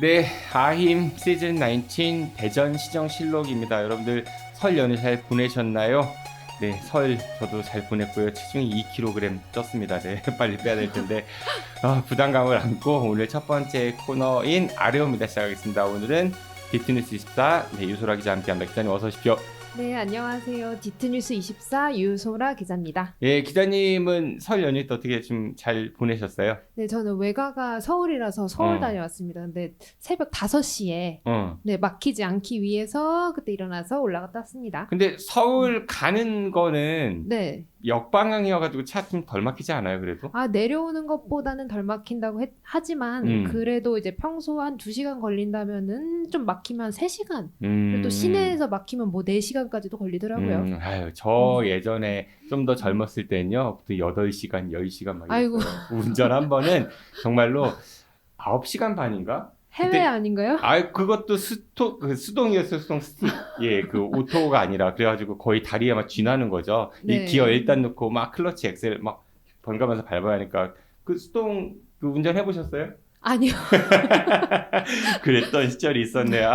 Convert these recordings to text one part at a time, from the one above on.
네, 아힘 시즌 19 대전 시정실록입니다. 여러분들 설 연휴 잘 보내셨나요? 네, 설 저도 잘 보냈고요. 체중이 2kg 쪘습니다. 네, 빨리 빼야 될 텐데 부담감을 안고 오늘 첫 번째 코너인 아레오입니다. 시작하겠습니다. 오늘은 디트뉴스 24 유소라 기자와 함께합니다. 기자님 어서 오십시오. 네, 안녕하세요. 디트뉴스 24 유소라 기자입니다. 예, 기자님은 설 연휴 때 어떻게 좀 잘 보내셨어요? 네, 저는 외가가 서울이라서 서울 어. 다녀왔습니다. 근데 새벽 5시에 어. 네, 막히지 않기 위해서 그때 일어나서 올라갔다 왔습니다. 근데 서울 가는 거는 네. 역방향이어가지고 차 좀 덜 막히지 않아요, 그래도? 내려오는 것보다는 덜 막힌다고 하지만 그래도 이제 평소 한 2시간 걸린다면은 좀 막히면 3시간. 그리고 또 시내에서 막히면 뭐 4시간까지도 걸리더라고요. 아유, 저 예전에 좀 더 젊었을 때는요, 8시간, 10시간 막 아이고. 이랬어요. 운전 한 번은 정말로 9시간 반인가? 해외 그때- 아닌가요? 그것도 수동이었어요, 수동 스틱. 예, 그 오토가 아니라. 그래가지고 거의 다리에 막 쥐나는 거죠. 네. 이 기어 일단 넣고 막 클러치 엑셀 막 번갈아가면서 밟아야 하니까. 그 수동 그 운전 해보셨어요? 아니요. 그랬던 시절이 있었네요.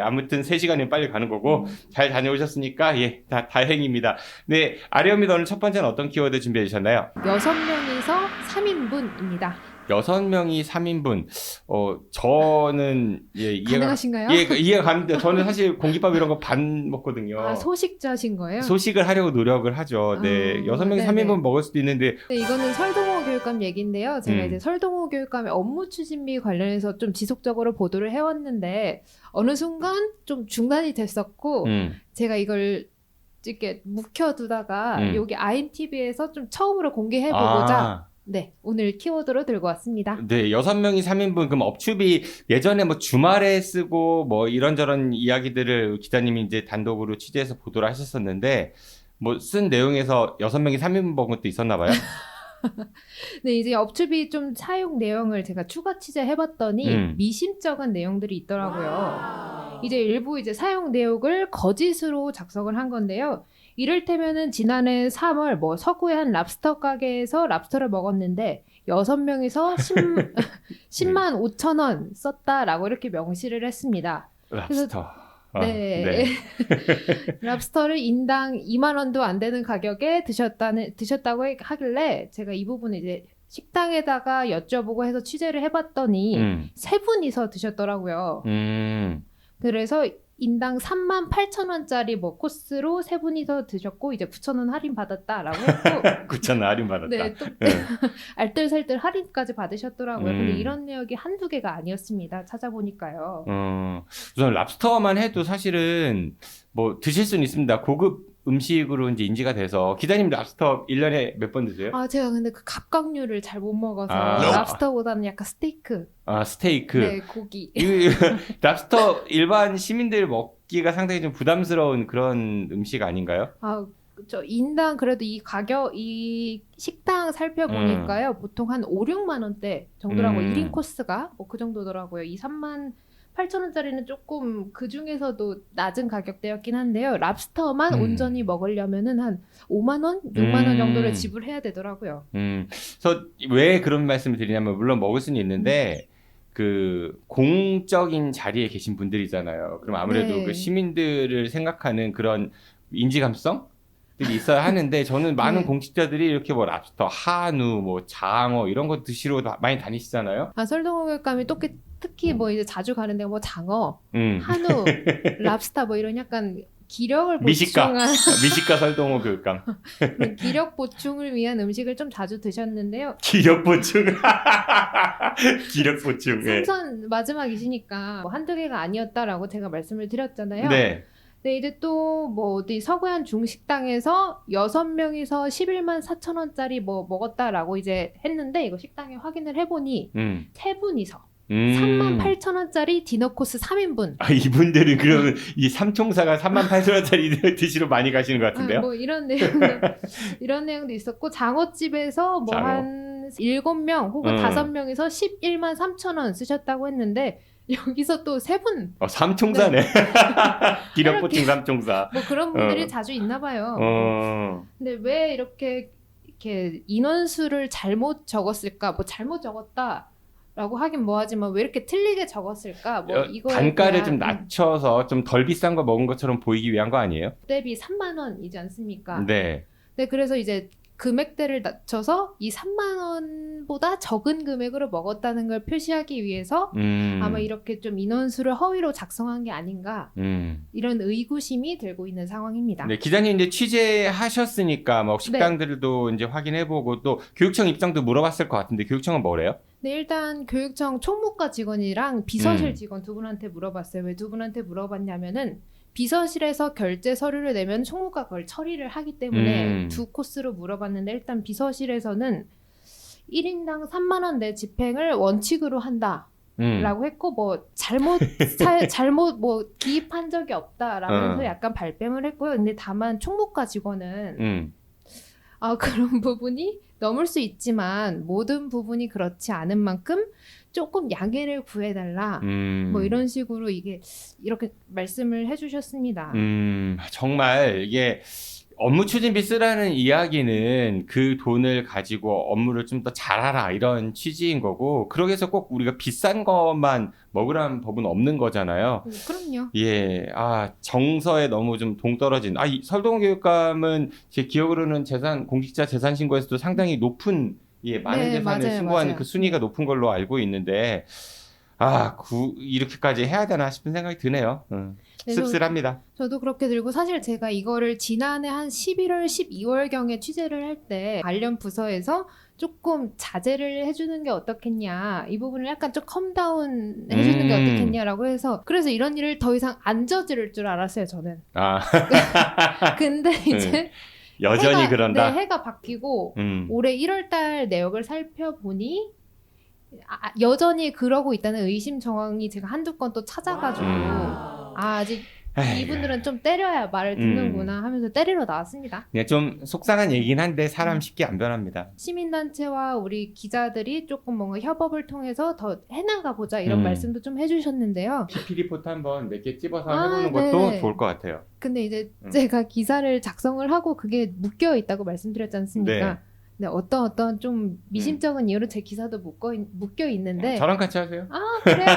아무튼 3시간이면 빨리 가는 거고, 잘 다녀오셨으니까, 예, 다행입니다. 네, 아레오입니다. 오늘 첫 번째는 어떤 키워드 준비해 주셨나요? 6명이서 3인분입니다. 6명이 3인분. 저는, 예, 가능하신가요? 이해가 가는데, 저는 사실 공깃밥 이런 거 반 먹거든요. 소식자신 거예요? 소식을 하려고 노력을 하죠. 네, 6명이 네네. 3인분 먹을 수도 있는데, 네, 이거는 설동호 교육감 얘기인데요. 제가 음. 이제 설동호 교육감의 업무 추진비 관련해서 좀 지속적으로 보도를 해왔는데 어느 순간 좀 중단이 됐었고 제가 이걸 이렇게 묵혀두다가 여기 INTV에서 좀 처음으로 공개해보고자 네, 오늘 키워드로 들고 왔습니다. 네, 6명이 3인분. 그럼 업추비 예전에 뭐 주말에 쓰고 뭐 이런저런 이야기들을 기자님이 이제 단독으로 취재해서 보도를 하셨었는데, 뭐 쓴 내용에서 6명이 3인분 먹은 것도 있었나 봐요? 네, 이제 업추비 좀 사용 내용을 제가 추가 취재해봤더니 미심쩍은 내용들이 있더라고요. 이제 일부 이제 사용 내역을 거짓으로 작성을 한 건데요. 이를테면은 지난해 3월 뭐 서구의 한 랍스터 가게에서 랍스터를 먹었는데 6명이서 10만 5천 원 썼다라고 이렇게 명시를 했습니다. 랍스터. 네. 랍스터를 인당 2만 원도 안 되는 가격에 드셨다고 하길래 제가 이 부분을 이제 식당에다가 여쭤보고 해서 취재를 해봤더니 세 분이서 드셨더라고요. 그래서 인당 3만 8천 원짜리 뭐 코스로 세 분이서 드셨고 이제 9천 원 할인 받았다라고 했고 9,000원 할인 받았다. 네, 또 알뜰살뜰 할인까지 받으셨더라고요. 근데 이런 내역이 한두 개가 아니었습니다. 찾아보니까요. 우선 랍스터만 해도 사실은 뭐 드실 수는 있습니다. 고급 음식으로 이제 인지가 돼서. 기자님 랍스터 1년에 몇 번 드세요? 제가 근데 그 갑각류를 잘 못 먹어서 랍스터보다는 약간 스테이크. 스테이크. 네, 고기. 랍스터 일반 시민들 먹기가 상당히 좀 부담스러운 그런 음식 아닌가요? 저 인당 그래도 이 가격, 이 식당 살펴보니까요. 보통 한 5, 6만 원대 정도라고 1인 코스가 뭐 그 정도더라고요. 이 3만 8천 원짜리는 조금 그 중에서도 낮은 가격대였긴 한데요. 랍스터만 온전히 먹으려면은 한 5만 원, 6만 원 정도를 지불해야 되더라고요. 그래서 왜 그런 말씀을 드리냐면, 물론 먹을 수는 있는데 그 공적인 자리에 계신 분들이잖아요. 그럼 아무래도 네. 그 시민들을 생각하는 그런 인지감성들이 있어야 하는데, 저는 많은 네. 공직자들이 이렇게 뭐 랍스터, 한우, 뭐 장어 이런 거 드시러 많이 다니시잖아요. 설동호 교육감이 특히 뭐 이제 자주 가는데 뭐 장어, 음. 한우, 랍스터 뭐 이런 약간 기력을 미식가. 보충한 미식가 설동호 교육감. 그런 기력 보충을 위한 음식을 좀 자주 드셨는데요. 기력 보충. 기력 보충. 네. 생선 마지막이시니까 뭐 한두 개가 아니었다라고 제가 말씀을 드렸잖아요. 네. 네, 이제 또 뭐 어디 서구한 중식당에서 6명이서 11만 4천 원짜리 뭐 먹었다라고 이제 했는데 이거 식당에 확인을 해보니 세 분이서 3만 8천 원짜리 디너 코스 3인분. 이분들은 그러면 이 삼총사가 38,000원짜리 드시러 많이 가시는 것 같은데요? 뭐 이런 내용도 있었고 장어집에서 뭐 장어. 한 7명 혹은 5명에서 11만 3천 원 쓰셨다고 했는데 여기서 또 세 분. 삼총사네. 기력 보충 삼총사. 뭐 그런 분들이 자주 있나 봐요. 근데 왜 이렇게 인원수를 잘못 적었을까? 뭐 잘못 적었다. 라고 하긴 뭐하지만 왜 이렇게 틀리게 적었을까? 뭐 이거에 단가를 대한, 좀 낮춰서 좀 덜 비싼 거 먹은 것처럼 보이기 위한 거 아니에요? 대비 3만 원이지 않습니까? 네. 네, 그래서 이제 금액대를 낮춰서 이 3만 원보다 적은 금액으로 먹었다는 걸 표시하기 위해서 아마 이렇게 좀 인원수를 허위로 작성한 게 아닌가 이런 의구심이 들고 있는 상황입니다. 네, 기자님 이제 취재하셨으니까 뭐 식당들도 이제 확인해보고 또 교육청 입장도 물어봤을 것 같은데 교육청은 뭐래요? 네, 일단 교육청 총무과 직원이랑 비서실 직원 두 분한테 물어봤어요. 왜 두 분한테 물어봤냐면은 비서실에서 결제 서류를 내면 총무가 그걸 처리를 하기 때문에 두 코스로 물어봤는데 일단 비서실에서는 1인당 3만 원 내 집행을 원칙으로 한다라고 했고 뭐 잘못 뭐 기입한 적이 없다라면서 약간 발뺌을 했고요. 근데 다만 총무과 직원은 그런 부분이 넘을 수 있지만 모든 부분이 그렇지 않은 만큼 조금 양해를 구해달라 뭐 이런 식으로 이렇게 말씀을 해주셨습니다. 정말 이게 업무 추진비 쓰라는 이야기는 그 돈을 가지고 업무를 좀 더 잘하라 이런 취지인 거고 그러기 위해서 꼭 우리가 비싼 것만 먹으라는 법은 없는 거잖아요. 그럼요. 예, 정서에 너무 좀 동떨어진. 이 설동교육감은 제 기억으로는 공직자 재산 신고에서도 상당히 높은 많은 네, 재산을 맞아요, 신고하는 맞아요. 그 순위가 높은 걸로 알고 있는데 이렇게까지 해야 되나 싶은 생각이 드네요. 네, 씁쓸합니다. 저도 그렇게 들고 사실 제가 이거를 지난해 한 11월, 12월경에 취재를 할 때 관련 부서에서 조금 자제를 해주는 게 어떻겠냐 이 부분을 약간 좀 컴다운 해주는 게 어떻겠냐라고 해서 그래서 이런 일을 더 이상 안 저지를 줄 알았어요 저는. 근데 이제 여전히 그런다. 네, 해가 바뀌고 올해 1월달 내역을 살펴보니 여전히 그러고 있다는 의심 정황이 제가 한두 건 또 찾아가지고 아직 이분들은 좀 때려야 말을 듣는구나 하면서 때리러 나왔습니다. 그냥 좀 속상한 얘기긴 한데 사람 쉽게 안 변합니다. 시민단체와 우리 기자들이 조금 뭔가 협업을 통해서 더 해나가 보자 이런 말씀도 좀 해주셨는데요. PP 리포트 한번 몇 개 찝어서 해보는 것도 좋을 것 같아요. 근데 이제 제가 기사를 작성을 하고 그게 묶여 있다고 말씀드렸지 않습니까? 네. 네, 어떤 좀 미심쩍은 이유로 제 기사도 묶여 있는데 저랑 같이 하세요. 그래요?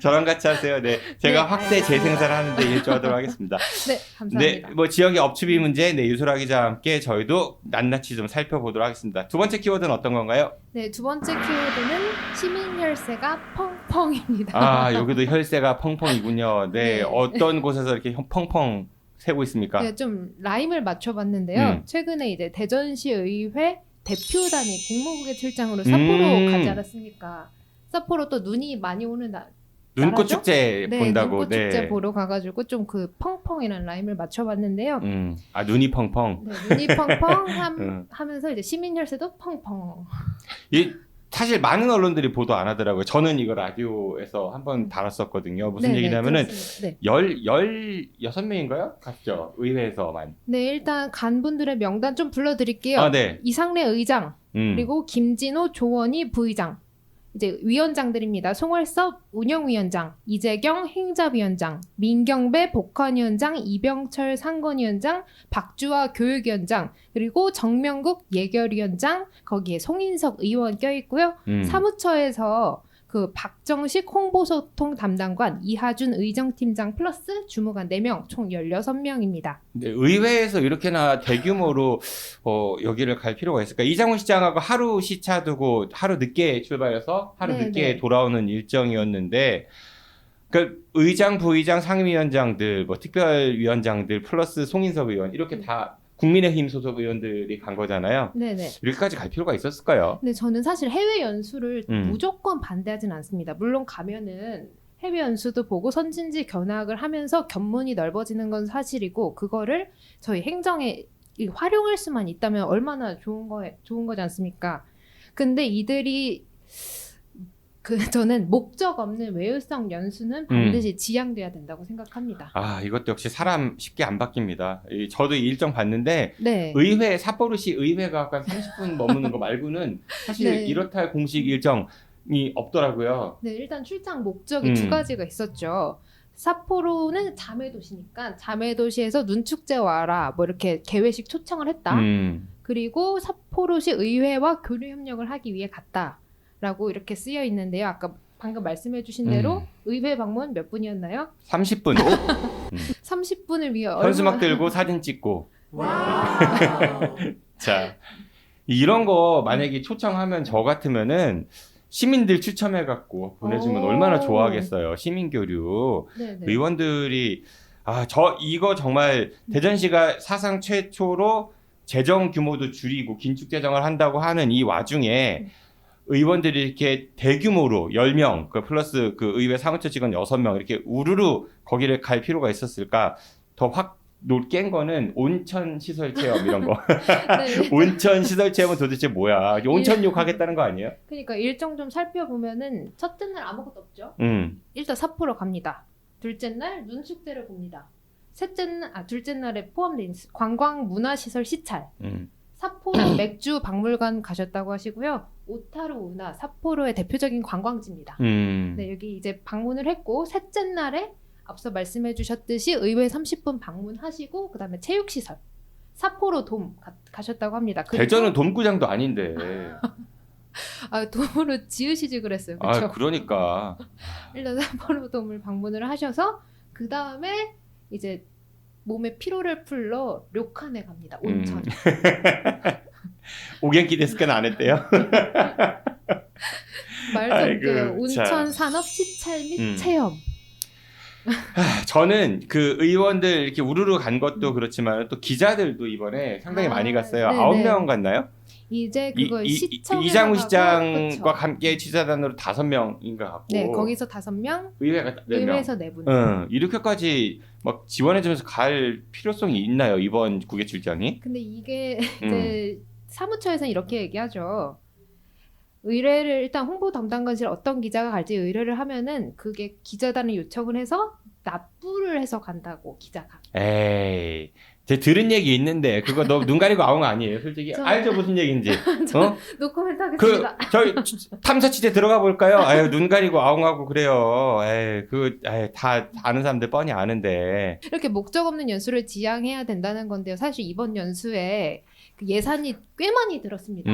저랑 같이 하세요. 네, 제가 확대 재생산을 하는데 일조하도록 하겠습니다. 네, 감사합니다. 네, 뭐 지역의 업추비 문제, 유소라 기자와 함께 저희도 낱낱이 좀 살펴보도록 하겠습니다. 두 번째 키워드는 어떤 건가요? 네, 두 번째 키워드는 시민 혈세가 펑펑입니다. 여기도 혈세가 펑펑이군요. 네, 어떤 곳에서 이렇게 펑펑 세고 있습니까? 네, 좀 라임을 맞춰봤는데요. 최근에 이제 대전시 의회 대표단이 공무국의 출장으로 삿포로 가지 않았습니까? 삿포로 또 눈이 많이 오는 눈꽃 축제 본다고. 눈꽃 축제 보러 가가지고 좀 그 펑펑이라는 라임을 맞춰봤는데요. 눈이 펑펑. 네, 눈이 펑펑 하면서 이제 시민 혈세도 펑펑. 사실 많은 언론들이 보도 안 하더라고요. 저는 이거 라디오에서 한번 다뤘었거든요. 무슨 얘기냐면은 16명인가요? 갔죠. 의회에서만. 네, 일단 간 분들의 명단 좀 불러드릴게요. 네. 이상래 의장, 그리고 김진호 조원희 부의장. 이제 위원장들입니다. 송월섭 운영위원장, 이재경 행자위원장, 민경배 복헌위원장, 이병철 상권위원장, 박주화 교육위원장, 그리고 정명국 예결위원장, 거기에 송인석 의원 껴있고요. 사무처에서 그 박정식 홍보소통 담당관, 이하준 의정팀장 플러스 주무관 4명, 총 16명입니다. 네, 의회에서 이렇게나 대규모로 여기를 갈 필요가 있을까? 이장훈 시장하고 하루 시차 두고 하루 늦게 출발해서 하루 늦게 돌아오는 일정이었는데 그 의장, 부의장, 상임위원장들, 뭐 특별위원장들 플러스 송인석 의원 이렇게 다 국민의힘 소속 의원들이 간 거잖아요. 네네. 이렇게까지 갈 필요가 있었을까요? 근데 저는 사실 해외 연수를 무조건 반대하진 않습니다. 물론 가면은 해외 연수도 보고 선진지 견학을 하면서 견문이 넓어지는 건 사실이고 그거를 저희 행정에 활용할 수만 있다면 얼마나 좋은 거지 않습니까? 근데 이들이 저는 목적 없는 외유성 연수는 반드시 지양돼야 된다고 생각합니다. 이것도 역시 사람 쉽게 안 바뀝니다. 저도 일정 봤는데 네. 의회 삿포로시 의회가 한 30분 머무는 거 말고는 사실 이렇다 할 공식 일정이 없더라고요. 네, 일단 출장 목적이 두 가지가 있었죠. 삿포로는 자매도시니까 자매도시에서 눈축제 와라 뭐 이렇게 개회식 초청을 했다. 그리고 삿포로시 의회와 교류 협력을 하기 위해 갔다. 라고 이렇게 쓰여 있는데요. 아까 방금 말씀해 주신 대로 의회 방문 몇 분이었나요? 30분. 30분을 위해 현수막 들고 사진 찍고. 자, 이런 거 만약에 초청하면 저 같으면은 시민들 추첨해갖고 보내주면 오. 얼마나 좋아하겠어요. 시민교류. 네네. 의원들이 이거 정말 대전시가 사상 최초로 재정 규모도 줄이고 긴축 재정을 한다고 하는 이 와중에 의원들이 이렇게 대규모로 10명 플러스 그 의회 사무처 직원 6명 이렇게 우르르 거기를 갈 필요가 있었을까? 더 확 깬 거는 온천 시설 체험 이런 거. 네. 온천 시설 체험은 도대체 뭐야? 온천욕 하겠다는 거 아니에요? 그러니까 일정 좀 살펴보면은 첫째 날 아무것도 없죠. 일단 삿포로 갑니다. 둘째 날 눈축제를 봅니다. 둘째 날에 포함된 관광 문화시설 시찰. 삿포로 맥주 박물관 가셨다고 하시고요. 오타루 운하 삿포로의 대표적인 관광지입니다. 네, 여기 이제 방문을 했고 셋째 날에 앞서 말씀해 주셨듯이 의회 30분 방문하시고 그다음에 체육시설 삿포로 돔 가셨다고 합니다. 대전은 돔구장도 아닌데. 돔으로 지으시지 그랬어요. 그렇죠? 그러니까. 일단 삿포로 돔을 방문을 하셔서 그 다음에 이제 몸의 피로를 풀러 료칸에 갑니다. 온천. 오겐키 데스크는 안 했대요? 말도 안 돼요. 온천 산업 시찰 및 체험. 저는 그 의원들 이렇게 우르르 간 것도 그렇지만 또 기자들도 이번에 상당히 많이 갔어요. 네네. 9명 갔나요? 이제 그거 시청에 이장우 가고, 시장과 그쵸. 함께 취재단으로 5명인가 같고. 네, 거기서 5명, 의회가 4명. 의회에서 4분. 이렇게까지 막 지원해주면서 갈 필요성이 있나요? 이번 국외 출장이? 근데 이게 이제 사무처에서는 이렇게 얘기하죠. 의뢰를 일단 홍보 담당관실 어떤 기자가 갈지 의뢰를 하면은 그게 기자단을 요청을 해서 납부를 해서 간다고 기자가. 에이, 제가 들은 얘기 있는데 그거 너 눈 가리고 아웅 아니에요? 솔직히 알죠 무슨 얘기인지. 노코멘트 하겠습니다. 저희 탐사 취재 들어가 볼까요? 아유 눈 가리고 아웅하고 그래요. 다 아는 사람들 뻔히 아는데. 이렇게 목적 없는 연수를 지양해야 된다는 건데요. 사실 이번 연수에 그 예산이 꽤 많이 들었습니다.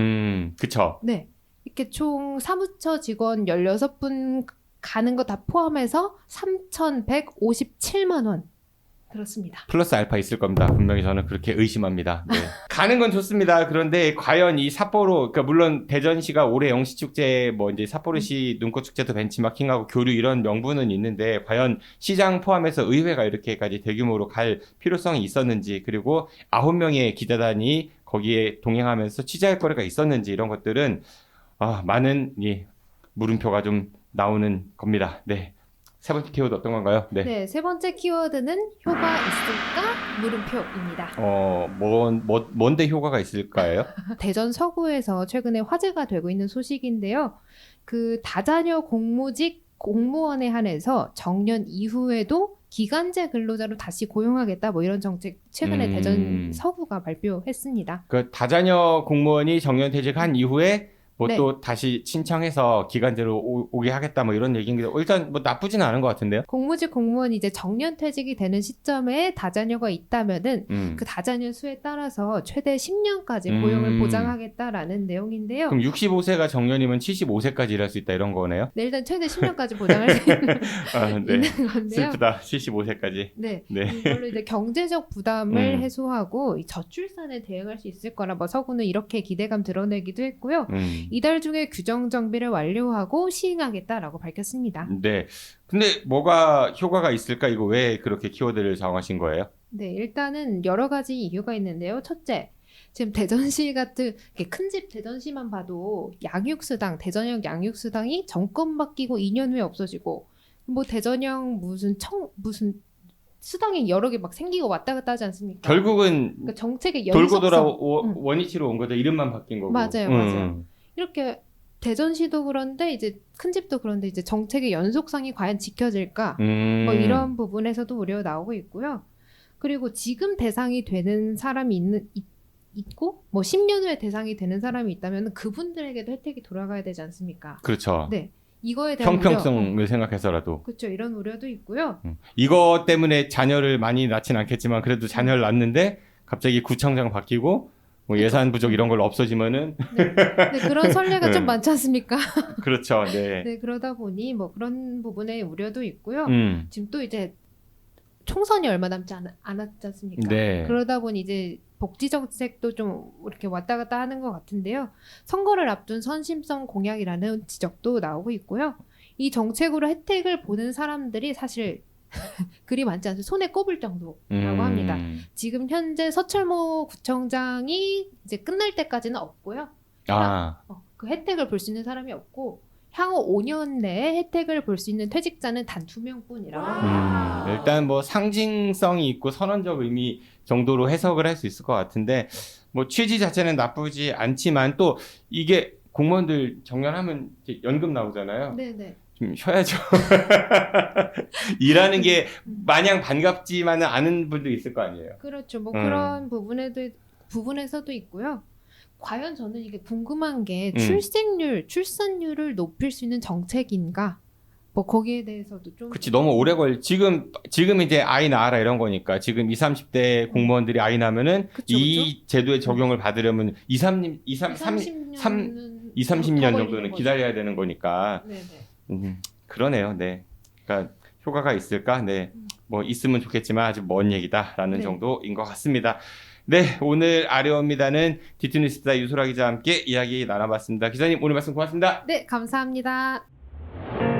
그쵸. 네. 이렇게 총 사무처 직원 16분 가는 거 다 포함해서 3,157만 원 들었습니다. 플러스 알파 있을 겁니다. 분명히 저는 그렇게 의심합니다. 네. 가는 건 좋습니다. 그런데 과연 이 삿포로, 그러니까 물론 대전시가 올해 영시축제, 이제 삿포로시 눈꽃축제도 벤치마킹하고 교류 이런 명분은 있는데 과연 시장 포함해서 의회가 이렇게까지 대규모로 갈 필요성이 있었는지, 그리고 9명의 기자단이 거기에 동행하면서 취재할 거리가 있었는지 이런 것들은 많은 물음표가 좀 나오는 겁니다. 네. 세 번째 키워드 어떤 건가요? 네, 세 번째 키워드는 효과 있을까? 물음표입니다. 뭔데 효과가 있을까요? 대전 서구에서 최근에 화제가 되고 있는 소식인데요. 그 다자녀 공무직 공무원에 한해서 정년 이후에도 기간제 근로자로 다시 고용하겠다 이런 정책 최근에 대전 서구가 발표했습니다. 그 다자녀 공무원이 정년 퇴직한 이후에 네. 또 다시 신청해서 기간제로 오게 하겠다 이런 얘기인데 일단 나쁘진 않은 것 같은데요. 공무직 공무원이 이제 정년 퇴직이 되는 시점에 다자녀가 있다면은 그 다자녀 수에 따라서 최대 10년까지 고용을 보장하겠다라는 내용인데요. 그럼 65세가 정년이면 75세까지 일할 수 있다 이런 거네요? 네, 일단 최대 10년까지 보장할 수 있는, 네. 있는 건데요. 슬프다. 75세까지. 네. 네. 이걸로 이제 경제적 부담을 해소하고 이 저출산에 대응할 수 있을 거라 서구는 이렇게 기대감 드러내기도 했고요. 이달 중에 규정 정비를 완료하고 시행하겠다라고 밝혔습니다. 네. 근데 뭐가 효과가 있을까? 이거 왜 그렇게 키워드를 정하신 거예요? 네, 일단은 여러 가지 이유가 있는데요. 첫째, 지금 대전시 같은 큰 집 대전시만 봐도 양육수당, 대전역 양육수당이 정권 바뀌고 2년 후에 없어지고 대전역 무슨 수당이 여러 개 막 생기고 왔다 갔다 하지 않습니까? 결국은 그러니까 정책의 돌고 돌아 연속성. 원위치로 온 거죠. 이름만 바뀐 거고. 맞아요. 이렇게 대전시도 그런데 이제 큰 집도 그런데 이제 정책의 연속성이 과연 지켜질까? 이런 부분에서도 우려가 나오고 있고요. 그리고 지금 대상이 되는 사람이 있고 10년 후에 대상이 되는 사람이 있다면 그분들에게도 혜택이 돌아가야 되지 않습니까? 그렇죠. 네. 이거에 대한 형평성을 생각해서라도. 그렇죠. 이런 우려도 있고요. 이것 때문에 자녀를 많이 낳진 않겠지만 그래도 자녀를 낳는데 갑자기 구청장 바뀌고 뭐 예산 부족 이런 걸로 없어지면은 네. 네, 그런 선례가 좀 많지 않습니까? 그렇죠. 네. 네, 그러다 보니 뭐 그런 부분에 우려도 있고요. 지금 또 이제 총선이 얼마 남지 않았지 않습니까? 네. 그러다 보니 이제 복지 정책도 좀 이렇게 왔다 갔다 하는 것 같은데요. 선거를 앞둔 선심성 공약이라는 지적도 나오고 있고요. 이 정책으로 혜택을 보는 사람들이 사실 그리 많지 않아서 손에 꼽을 정도라고 합니다. 지금 현재 서철모 구청장이 이제 끝날 때까지는 없고요. 그 혜택을 볼 수 있는 사람이 없고 향후 5년 내에 혜택을 볼 수 있는 퇴직자는 단 2명뿐이라고 합니다. 일단 뭐 상징성이 있고 선언적 의미 정도로 해석을 할 수 있을 것 같은데 뭐 취지 자체는 나쁘지 않지만 또 이게 공무원들 정년하면 이제 연금 나오잖아요. 네네. 좀 쉬어야죠. 일하는 게 마냥 반갑지만은 않은 분도 있을 거 아니에요. 그렇죠. 뭐 그런 부분에서도 있고요. 과연 저는 이게 궁금한 게 출산율을 높일 수 있는 정책인가? 뭐 거기에 대해서도 좀. 그렇지 너무 오래 지금 이제 아이 낳아라 이런 거니까 지금 20, 30대 공무원들이 아이 낳으면은 이 제도의 적용을 받으려면 2, 30년 정도는 기다려야 되는 거니까. 네네. 그러네요. 네. 그러니까 효과가 있을까? 네. 뭐 있으면 좋겠지만 아직 먼 얘기다라는 정도인 것 같습니다. 네, 오늘 아려옵니다는 디트니스타 유소라 기자와 함께 이야기 나눠봤습니다. 기자님 오늘 말씀 고맙습니다. 네, 감사합니다.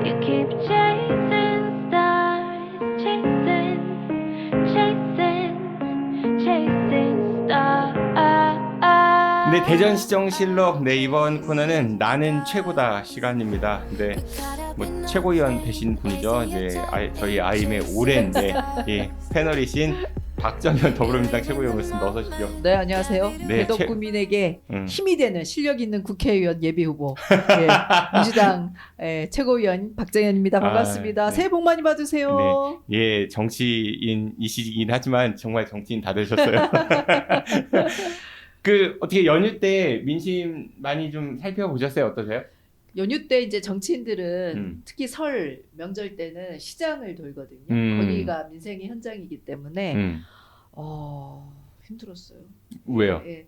You keep chasing stars, chasing stars. 네, 대전시정실록 이번 코너는 나는 최고다 시간입니다. 네, 뭐 최고위원 되신 분이죠. 이제 저희 아임의 오랜 패널이신 박정현 더불어민주당 최고위원이었습니다. 어서 오십시오. 네, 안녕하세요. 네, 대덕구민에게 힘이 되는 실력 있는 국회의원 예비후보 민주당 최고위원 박정현입니다. 반갑습니다. 네. 새해 복 많이 받으세요. 네. 예, 정치인이시긴 하지만 정말 정치인 다 되셨어요. 어떻게 연휴 때 민심 많이 좀 살펴보셨어요? 어떠세요? 연휴 때 이제 정치인들은 특히 설 명절 때는 시장을 돌거든요. 거기가 민생의 현장이기 때문에 힘들었어요. 왜요? 예.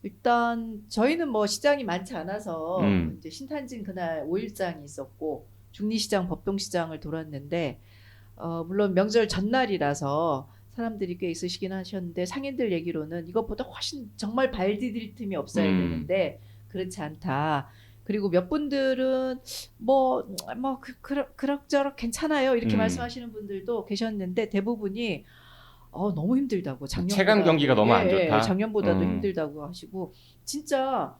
일단 저희는 뭐 시장이 많지 않아서 이제 신탄진 그날 5일장이 있었고 중리시장, 법동시장을 돌았는데 물론 명절 전날이라서 사람들이 꽤 있으시긴 하셨는데 상인들 얘기로는 이것보다 훨씬 정말 발 디딜 틈이 없어야 되는데 그렇지 않다. 그리고 몇 분들은 그럭저럭 괜찮아요 이렇게 말씀하시는 분들도 계셨는데 대부분이 너무 힘들다고 작년보다 체감 경기가 너무 안 좋다. 작년보다도 힘들다고 하시고 진짜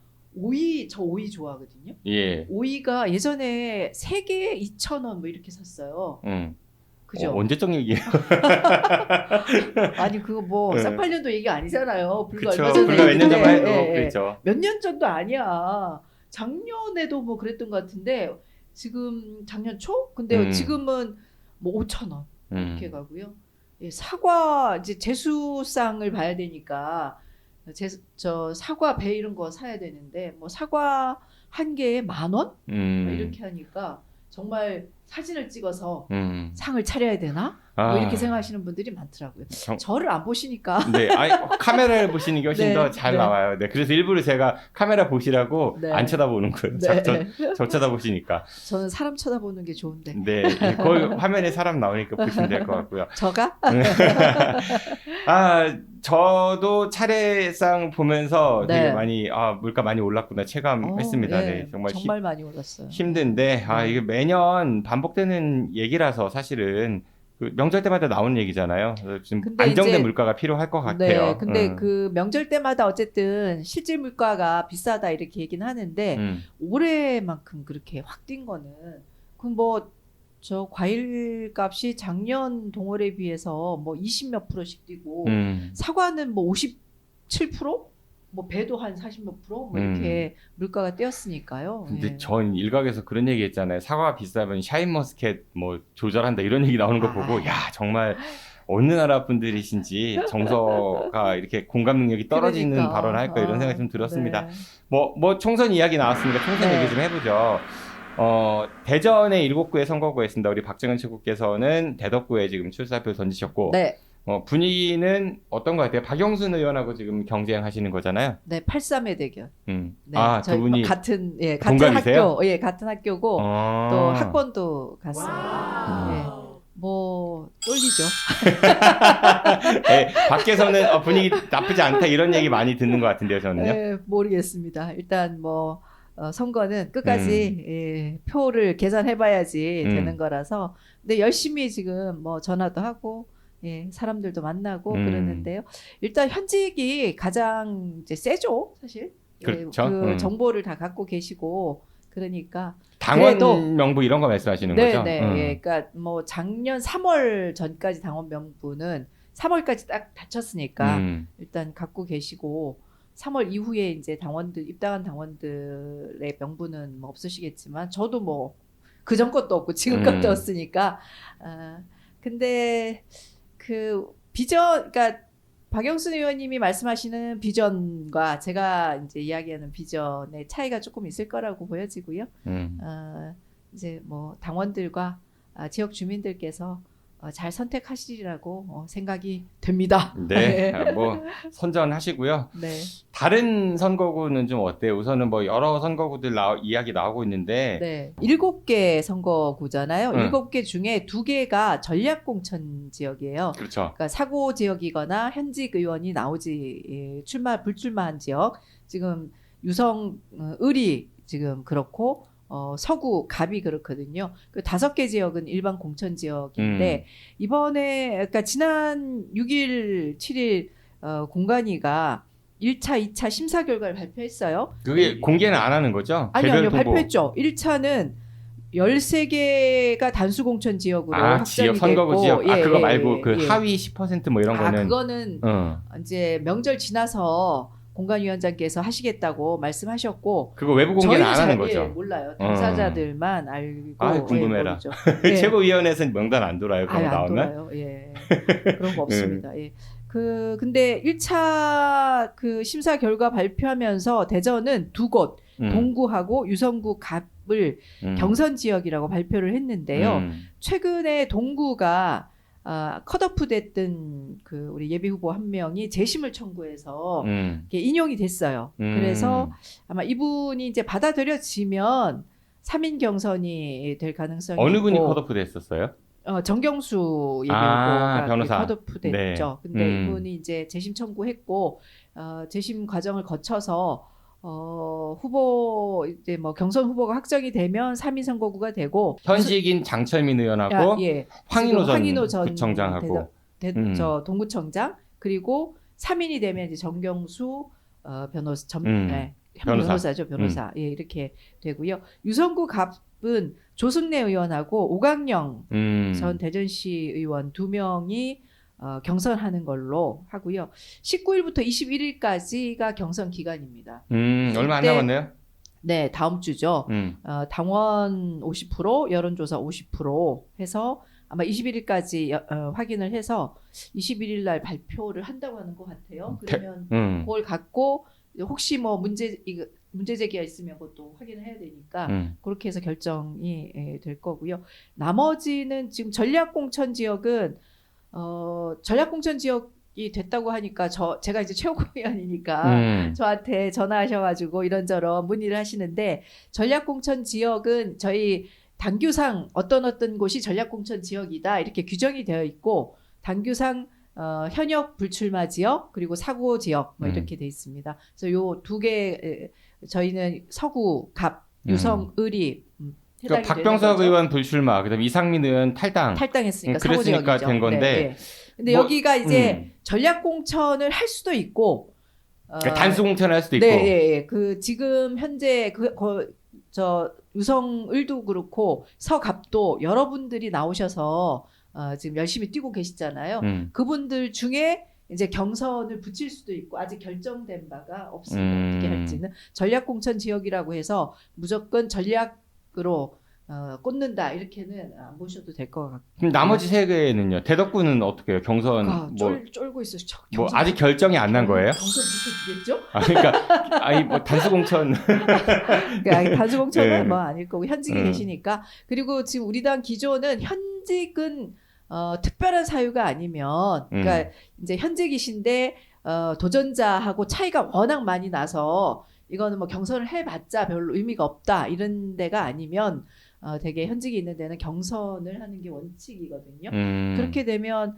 저 오이 좋아하거든요. 예. 오이가 예전에 3개에 2,000원 뭐 이렇게 샀어요. 그죠? 언제적 얘기예요? 아니 그거 쌍팔년도 얘기 아니잖아요. 불과 그쵸, 얼마 전에 불과 몇 년 전만 해도 얘기인데, 그렇죠. 몇 년 전도 아니야. 작년에도 뭐 그랬던 것 같은데 지금 작년 초? 근데 지금은 뭐 5,000원 이렇게 가고요. 예, 사과 이제 제수상을 봐야 되니까 저 사과 배 이런 거 사야 되는데 뭐 사과 한 개에 10,000원? 이렇게 하니까 정말 사진을 찍어서 상을 차려야 되나? 뭐 이렇게 생각하시는 분들이 많더라고요. 저를 안 보시니까. 네, 카메라를 보시는 게 훨씬 더 잘 나와요. 네, 그래서 일부러 제가 카메라 보시라고 안 쳐다보는 거예요. 저 쳐다보시니까. 저는 사람 쳐다보는 게 좋은데. 네, 거기 화면에 사람 나오니까 보시면 될 것 같고요. 저가? 저도 차례상 보면서 되게 많이 물가 많이 올랐구나 체감했습니다. 네, 정말 많이 올랐어요. 힘든데 이게 매년 반복되는 얘기라서 사실은 명절 때마다 나오는 얘기잖아요. 지금 안정된 물가가 필요할 것 같아요. 네, 근데 그 명절 때마다 어쨌든 실질 물가가 비싸다 이렇게 얘기는 하는데 올해만큼 그렇게 확 뛴 거는 저 과일 값이 작년 동월에 비해서 뭐 20몇 %씩 뛰고 사과는 뭐 57%? 뭐 배도 한 40몇 %? 뭐 이렇게 물가가 뛰었으니까요. 근데 전 일각에서 그런 얘기 했잖아요. 사과가 비싸면 샤인머스켓 뭐 조절한다 이런 얘기 나오는 거 보고 야 정말 어느 나라 분들이신지 정서가 이렇게 공감 능력이 떨어지는 발언을 할까 이런 생각이 좀 들었습니다. 네. 뭐 총선 이야기 나왔으니까 총선 얘기 좀 해보죠. 대전의 7구의 선거구에 있습니다. 우리 박정현 최고께서는 대덕구에 지금 출사표 던지셨고 분위기는 어떤 것 같아요? 박영순 의원하고 지금 경쟁하시는 거잖아요. 네, 83의 대결. 네, 두 저희 분이 같은 동갑이세요? 학교, 같은 학교고 또 학번도 같습니다. 예. 뭐 떨리죠. 네, 밖에서는 분위기 나쁘지 않다 이런 얘기 많이 듣는 것 같은데요, 저는요. 네, 모르겠습니다. 일단 뭐 선거는 끝까지 표를 계산해봐야지 되는 거라서, 근데 열심히 지금 뭐 전화도 하고 사람들도 만나고 그러는데요. 일단 현직이 가장 이제 세죠, 사실. 그렇죠. 그 정보를 다 갖고 계시고 그러니까. 당원 그래도 명부 이런 거 말씀하시는 거죠? 네. 그러니까 뭐 작년 3월 전까지 당원 명부는 3월까지 딱 닫혔으니까 일단 갖고 계시고 3월 이후에 이제 당원들 입당한 당원들의 명부는 뭐 없으시겠지만 저도 뭐 그전 것도 없고 지금 것도 없으니까 근데 그 비전, 그러니까 박영순 의원님이 말씀하시는 비전과 제가 이제 이야기하는 비전의 차이가 조금 있을 거라고 보여지고요. 이제 뭐 당원들과 지역 주민들께서 잘 선택하시리라고 생각이 됩니다. 네, 뭐 선전하시고요. 네. 다른 선거구는 좀 어때요? 우선은 뭐 여러 선거구들 이야기 나오고 있는데 네. 7개 선거구잖아요. 7개 중에 2개가 전략공천 지역이에요. 그렇죠. 그러니까 사고 지역이거나 현직 의원이 나오지 불출마한 지역. 지금 유성 을이 지금 그렇고 서구 갑이 그렇거든요. 그 5개 지역은 일반 공천 지역인데 이번에 그러니까 지난 6일, 7일 공관위가 1차, 2차 심사 결과를 발표했어요. 그게 공개는 안 하는 거죠? 아니요, 발표했죠. 1차는 13개가 단수 공천 지역으로 확정이 지역 선거구 됐고, 지역. 그거 말고 그 하위 10% 뭐 이런 거는 그거는 이제 명절 지나서 공관위원장께서 하시겠다고 말씀하셨고 그거 외부 공개는 안 하는 거죠? 몰라요. 당사자들만 알고. 궁금해라. 네. 최고위원회에서는 명단 안 돌아요. 그런 거 안 나오면? 돌아요. 그런 거 없습니다. 근데 1차 그 심사 결과 발표하면서 대전은 2곳 동구하고 유성구 갑을 경선 지역이라고 발표를 했는데요. 최근에 동구가 컷오프 됐던 그 우리 예비 후보 한 명이 재심을 청구해서 인용이 됐어요. 그래서 아마 이분이 이제 받아들여지면 3인 경선이 될 가능성이 어느 분이 있고. 컷오프 됐었어요? 정경수 예비 후보가 변호사. 컷오프 됐죠. 네. 근데 이분이 이제 재심 청구했고 재심 과정을 거쳐서 후보 이제 뭐 경선 후보가 확정이 되면 3인 선거구가 되고 현직인 장철민 의원하고 황인호 전 구청장하고 저 동구청장 그리고 3인이 되면 이제 정경수 변호사 변호사죠. 변호사. 이렇게 되고요. 유성구 갑은 조승래 의원하고 오강영 전 대전시 의원 2명이 경선하는 걸로 하고요. 19일부터 21일까지가 경선 기간입니다. 얼마 안 남았네요. 네, 다음 주죠. 당원 50%, 여론조사 50% 해서 아마 21일까지 확인을 해서 21일 날 발표를 한다고 하는 것 같아요. 그러면 그걸 갖고 혹시 뭐 문제 제기가 있으면 그것도 확인을 해야 되니까 그렇게 해서 결정이 될 거고요. 나머지는 지금 전략공천 지역은 전략공천 지역이 됐다고 하니까 제가 이제 최고위원이니까 저한테 전화하셔가지고 이런저런 문의를 하시는데 전략공천 지역은 저희 당규상 어떤 곳이 전략공천 지역이다 이렇게 규정이 되어 있고 당규상 현역 불출마 지역 그리고 사고 지역 뭐 이렇게 돼 있습니다. 그래서 요 2개 저희는 서구 갑 유성 을이 그러니까 박병석 의원 불출마, 그다음 이상민 의원 탈당했으니까 그랬으니까 사고지역이죠. 된 건데. 근데 여기가 이제 전략 공천을 할 수도 있고 그러니까 단수 공천을 할 수도 있고. 그 지금 현재 저 유성을도 그렇고 서갑도 여러분들이 나오셔서 지금 열심히 뛰고 계시잖아요. 그분들 중에 이제 경선을 붙일 수도 있고 아직 결정된 바가 없습니다. 어떻게 할지는 전략공천 지역이라고 해서 무조건 전략으로 꽂는다 이렇게는 안 보셔도 될 것 같고. 그럼 나머지 3개는요? 대덕구는 어떻게 해요? 경선 쫄고 있어요. 뭐 아직 결정이 안 난 거예요? 경선 붙여주겠죠? 그러니까 뭐 단수 공천. 단수 공천은 뭐 아닐 거고 현직이 계시니까. 그리고 지금 우리 당 기조는 현직은 특별한 사유가 아니면, 그러니까 이제 현직이신데 도전자하고 차이가 워낙 많이 나서 이거는 뭐 경선을 해봤자 별로 의미가 없다 이런 데가 아니면 되게 현직이 있는 데는 경선을 하는 게 원칙이거든요. 그렇게 되면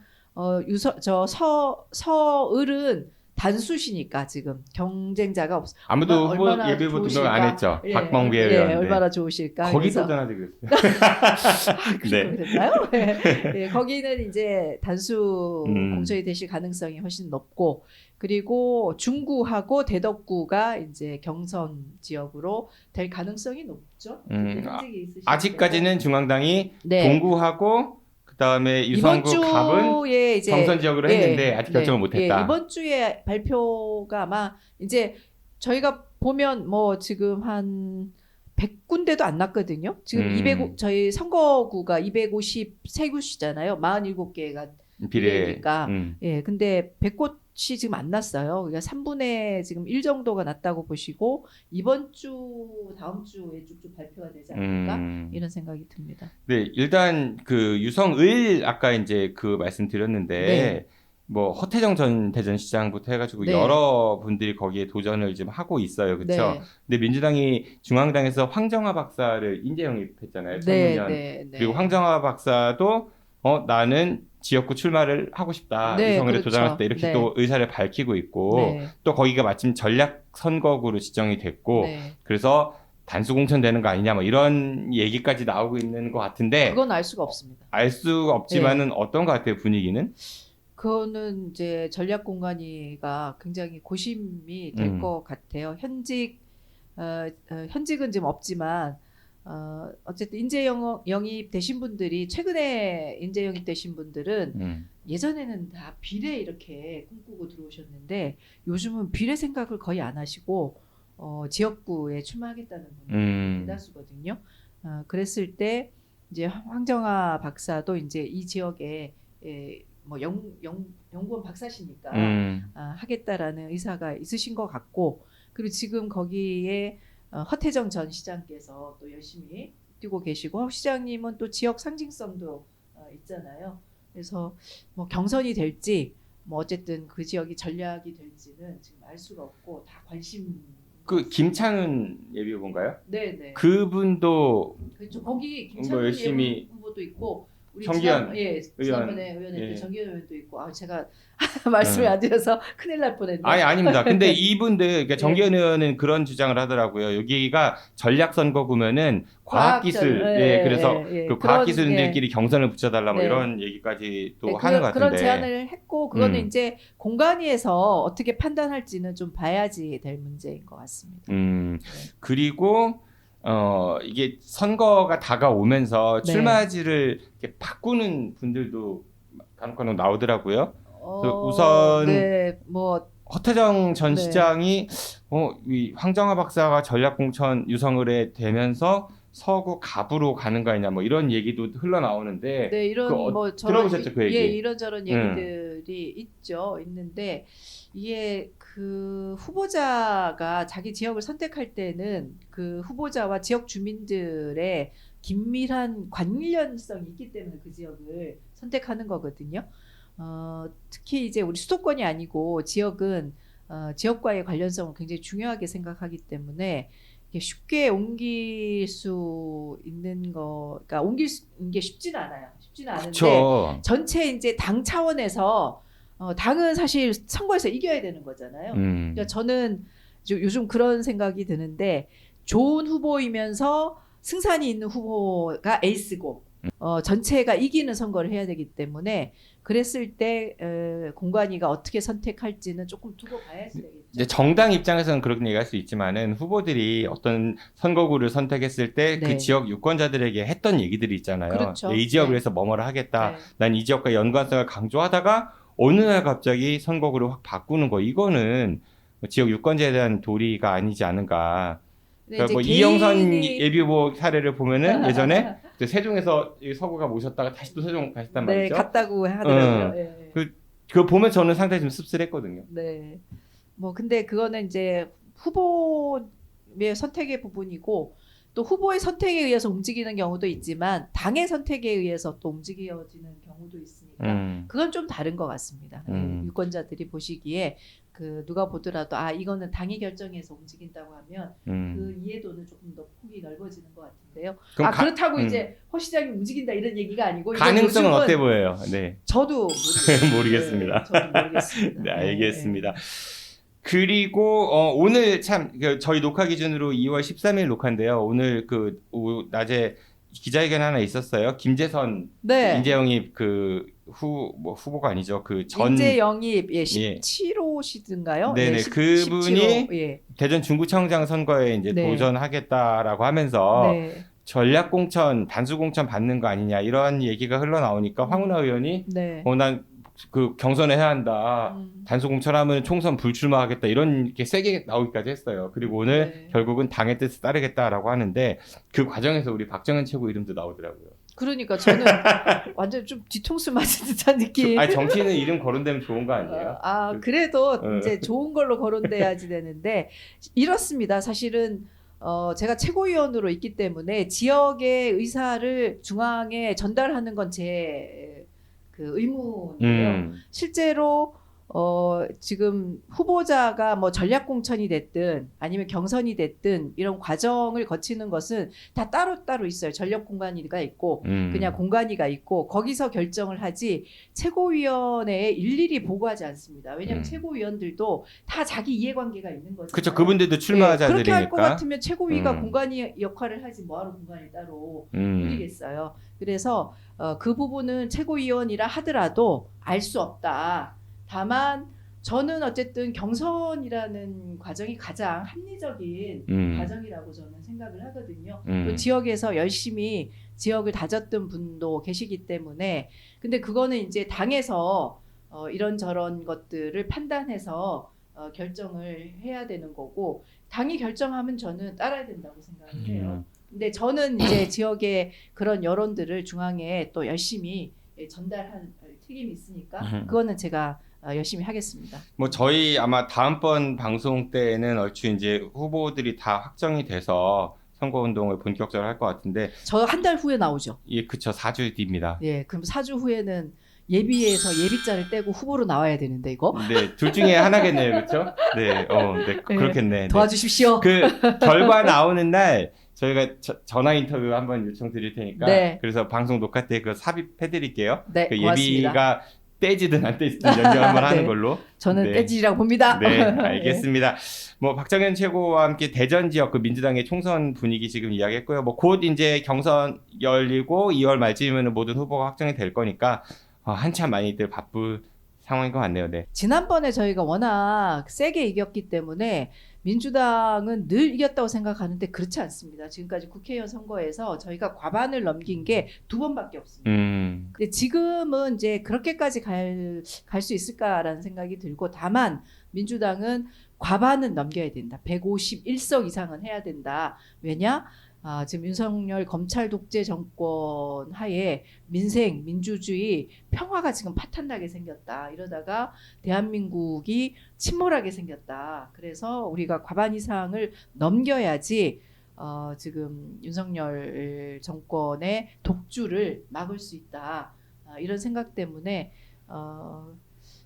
서을은 단수시니까 지금 경쟁자가 없어. 아무도 후보 얼마나 예비후보 등록 좋으실까? 안 했죠. 예, 박범계 예, 의원. 얼마나 좋으실까. 거기 그래서- 도전하지 그랬어요. 네. 그랬나요? 네, 거기는 이제 단수 공천이 되실 가능성이 훨씬 높고, 그리고 중구하고 대덕구가 이제 경선 지역으로 될 가능성이 높죠. 현직이 있으신 아직까지는 중앙당이 네. 동구하고 그다음에 이번 유성구 갑은 주에 이제 경선 지역으로 했는데 아직 결정을 못했다. 예, 이번 주에 발표가 아마 이제 저희가 보면 뭐 지금 한 100군데도 안 났거든요. 지금 저희 선거구가 253구시잖아요. 47개가 비례니까. 예, 근데 100곳이 지금 안 났어요. 그러니까 3분의 지금 1 정도가 났다고 보시고 이번 주 다음 주에 쭉쭉 발표가 되지 않을까 이런 생각이 듭니다. 네, 일단 그 유성을 아까 이제 그 말씀드렸는데 네. 뭐 허태정 전 대전시장부터 해가지고 네. 여러 분들이 거기에 도전을 지금 하고 있어요, 그렇죠? 네. 근데 민주당이 중앙당에서 황정화 박사를 인재 영입했잖아요, 청년. 네. 그리고 황정화 박사도 나는 지역구 출마를 하고 싶다, 네, 유성을에 그렇죠. 도전하고 싶다 이렇게 네. 또 의사를 밝히고 있고 네. 또 거기가 마침 전략 선거구로 지정이 됐고 네. 그래서 단수 공천되는 거 아니냐 뭐 이런 얘기까지 나오고 있는 것 같은데 그건 알 수가 없습니다. 알 수가 없지만은 어떤 것 같아요, 분위기는? 그거는 이제 전략 공간위가 굉장히 고심이 될 것 같아요. 현직은 지금 없지만 어쨌든 인재 영입 되신 분들이 최근에 인재 영입 되신 분들은 예전에는 다 비례 이렇게 꿈꾸고 들어오셨는데 요즘은 비례 생각을 거의 안 하시고 지역구에 출마하겠다는 분이 대다수거든요. 그랬을 때 이제 황정아 박사도 이제 이 지역에 뭐 연구원 박사시니까 하겠다라는 의사가 있으신 것 같고, 그리고 지금 거기에 허태정 전 시장께서 또 열심히 뛰고 계시고 시장님은 또 지역 상징성도 있잖아요. 그래서 뭐 경선이 될지 뭐 어쨌든 그 지역이 전략이 될지는 지금 알 수가 없고 다 관심. 그 김창은 예비후보인가요? 네네. 그분도 그렇죠. 거기 뭐 김창훈 열심히 후보도 있고. 우리 정기현 지난번에 의원. 의원했던 예. 정기현 의원도 있고 제가 말씀을 안 드려서 큰일 날 뻔했네요. 아닙니다. 근데 이분들 그러니까 정기현 의원은 그런 주장을 하더라고요. 여기가 전략 선거구면은 과학기술, 그래서 그 과학기술인들끼리 경선을 붙여달라 뭐 이런 얘기까지 또 하는 것 같은데. 그런 제안을 했고 그거는 이제 공간위에서 어떻게 판단할지는 좀 봐야지 될 문제인 것 같습니다. 그리고 이게 선거가 다가오면서 네. 출마지를 이렇게 바꾸는 분들도 간혹 나오더라고요. 우선 뭐 허태정 전 시장이 이 황정화 박사가 전략공천 유성을에 되면서 서구 갑으로 가는 거 아니냐 뭐 이런 얘기도 흘러나오는데 이런 뭐 들어보셨죠 그 얘기? 이런저런 얘기들이 있는데 이게 그 후보자가 자기 지역을 선택할 때는 그 후보자와 지역 주민들의 긴밀한 관련성이 있기 때문에 그 지역을 선택하는 거거든요. 특히 이제 우리 수도권이 아니고 지역은 지역과의 관련성을 굉장히 중요하게 생각하기 때문에 이게 쉽게 옮길 수 있는 그러니까 옮길 게 쉽지는 않아요. 쉽지는 않은데 그쵸. 전체 이제 당 차원에서 당은 사실 선거에서 이겨야 되는 거잖아요. 그러니까 저는 요즘 그런 생각이 드는데 좋은 후보이면서 승산이 있는 후보가 에이스고 전체가 이기는 선거를 해야 되기 때문에 그랬을 때 공관위가 어떻게 선택할지는 조금 두고 봐야지 되겠죠. 이제 정당 입장에서는 그렇게 얘기할 수 있지만은 후보들이 어떤 선거구를 선택했을 때 그 지역 유권자들에게 했던 얘기들이 있잖아요. 그렇죠. 이 지역을 위해서 뭐뭐를 하겠다. 네. 난 이 지역과 연관성을 강조하다가 어느 날 갑자기 선거구를 확 바꾸는 거 이거는 지역 유권자에 대한 도리가 아니지 않은가. 그러니까 뭐 이영선 예비후보 사례를 보면은 예전에 세종에서 서구가 모셨다가 다시 또 세종 가셨단 말이죠. 갔다고 하더라고요. 그거 보면 저는 상당히 좀 씁쓸했거든요. 네. 뭐 근데 그거는 이제 후보의 선택의 부분이고 또 후보의 선택에 의해서 움직이는 경우도 있지만 당의 선택에 의해서 또 움직여지는 경우도 있으니까 그건 좀 다른 것 같습니다. 유권자들이 보시기에 그 누가 보더라도 이거는 당이 결정해서 움직인다고 하면 그 이해도는 조금 더 폭이 넓어지는 것 같은데요. 그럼 그렇다고 이제 허 시장이 움직인다 이런 얘기가 아니고 가능성은 요즘은 어때 보여요? 네. 저도 모르겠습니다. 네, 저도 모르겠습니다. 네, 알겠습니다. 그리고 오늘 참 저희 녹화 기준으로 2월 13일 녹화인데요. 오늘 낮에 기자회견 하나 있었어요. 김재선 네. 인재영입 후보가 아니죠. 인재영입 17호시든가요? 네네. 그분이 대전 중구청장 선거에 이제 도전하겠다라고 하면서 전략 공천, 단수 공천 받는 거 아니냐 이런 얘기가 흘러나오니까 황운하 의원이 난 그 경선을 해야 한다. 단수 공천하면 총선 불출마하겠다. 이런 게 세게 나오기까지 했어요. 그리고 오늘 결국은 당의 뜻을 따르겠다라고 하는데 그 과정에서 우리 박정현 최고 이름도 나오더라고요. 그러니까 저는 완전 좀 뒤통수 맞은 듯한 느낌. 정치인은 이름 거론되면 좋은 거 아니에요? 그래도 이제 좋은 걸로 거론돼야지 되는데 이렇습니다. 사실은 제가 최고위원으로 있기 때문에 지역의 의사를 중앙에 전달하는 건 제 의무인데요. 실제로 지금 후보자가 뭐 전략 공천이 됐든 아니면 경선이 됐든 이런 과정을 거치는 것은 다 따로따로 있어요. 전략 공관위가 있고 그냥 공관위가 있고 거기서 결정을 하지 최고위원회에 일일이 보고하지 않습니다. 왜냐하면 최고위원들도 다 자기 이해관계가 있는 거죠. 그렇죠. 그분들도 출마자들이니까. 그렇게 할 것 같으면 최고위가 공관위 역할을 하지 뭐하러 공관위 따로 꾸리겠어요. 그래서 그 부분은 최고위원이라 하더라도 알 수 없다. 다만 저는 어쨌든 경선이라는 과정이 가장 합리적인 과정이라고 저는 생각을 하거든요. 또 지역에서 열심히 지역을 다졌던 분도 계시기 때문에 근데 그거는 이제 당에서 이런저런 것들을 판단해서 결정을 해야 되는 거고 당이 결정하면 저는 따라야 된다고 생각을 해요. 근데 저는 이제 지역의 그런 여론들을 중앙에 또 열심히 전달한 책임이 있으니까 그거는 제가 열심히 하겠습니다. 뭐 저희 아마 다음번 방송 때에는 얼추 이제 후보들이 다 확정이 돼서 선거운동을 본격적으로 할 것 같은데 저 한 달 후에 나오죠. 예, 그쵸. 4주 뒤입니다. 예, 그럼 4주 후에는 예비에서 예비자를 떼고 후보로 나와야 되는데 이거? 네, 둘 중에 하나겠네요, 그렇죠? 네, 그렇겠네. 도와주십시오. 그 결과 나오는 날 저희가 전화 인터뷰 한번 요청드릴 테니까 그래서 방송 녹화 때 그거 삽입해드릴게요. 네, 고맙습니다. 예비가 떼지든 안 떼지든 연결 한번 하는 걸로. 저는 떼지라고 봅니다. 네, 알겠습니다. 뭐 박정현 최고와 함께 대전 지역 민주당의 총선 분위기 지금 이야기했고요. 뭐 곧 이제 경선 열리고 2월 말쯤이면 모든 후보가 확정이 될 거니까 한참 많이들 바쁠 상황인 것 같네요. 네. 지난번에 저희가 워낙 세게 이겼기 때문에 민주당은 늘 이겼다고 생각하는데 그렇지 않습니다. 지금까지 국회의원 선거에서 저희가 과반을 넘긴 게 2번밖에 없습니다. 근데 지금은 이제 그렇게까지 갈 수 있을까라는 생각이 들고 다만 민주당은 과반은 넘겨야 된다. 151석 이상은 해야 된다. 왜냐? 지금 윤석열 검찰 독재 정권 하에 민생, 민주주의, 평화가 지금 파탄나게 생겼다. 이러다가 대한민국이 침몰하게 생겼다. 그래서 우리가 과반 이상을 넘겨야지 지금 윤석열 정권의 독주를 막을 수 있다. 이런 생각 때문에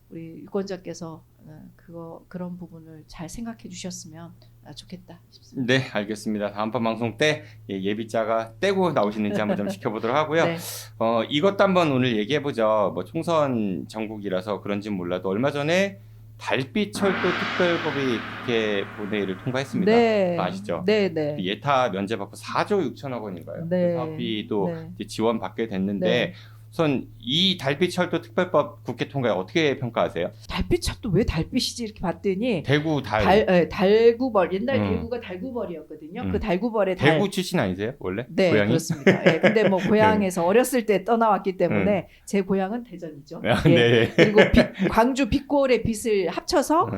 우리 유권자께서 그런 부분을 잘 생각해 주셨으면 좋겠다 싶습니다. 네, 알겠습니다. 다음번 방송 때 예비자가 떼고 나오시는지 한번 좀 지켜보도록 하고요. 네. 이것도 한번 오늘 얘기해보죠. 뭐 총선 전국이라서 그런지 몰라도 얼마 전에 달빛철도 특별법이 국회 본회의를 통과했습니다. 네. 아시죠? 네, 네. 예타 면제받고 4조 6천억 원인가요? 네. 그 사업비도 네. 지원받게 됐는데 네. 우선 이 달빛철도 특별법 국회 통과에 어떻게 평가하세요? 달빛철도 왜 달빛이지 이렇게 봤더니 대구 달구벌 옛날 대구가 달구벌이었거든요. 그 달구벌의 대구 출신 아니세요? 원래? 네, 고향이? 그렇습니다. 네, 근데 뭐 고향에서 어렸을 때 떠나왔기 때문에 제 고향은 대전이죠. 네. 그리고 광주 빛골의 빛을 합쳐서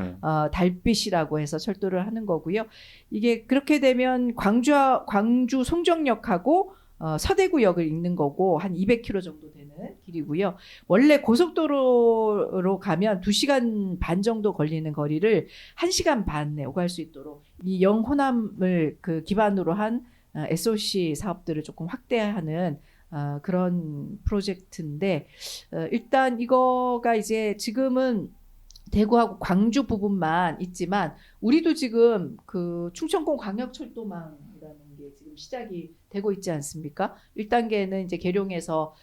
달빛이라고 해서 철도를 하는 거고요. 이게 그렇게 되면 광주 송정역하고 서대구역을 잇는 거고 한 200km 정도 되는 길이고요. 원래 고속도로로 가면 2시간 반 정도 걸리는 거리를 1시간 반 내에 오갈 수 있도록 이 영호남을 기반으로 한 SOC 사업들을 조금 확대하는 그런 프로젝트인데 일단 이거가 이제 지금은 대구하고 광주 부분만 있지만 우리도 지금 그 충청권 광역철도망이라는 게 지금 시작이 되고 있지 않습니까? 1단계는 이제 계룡에서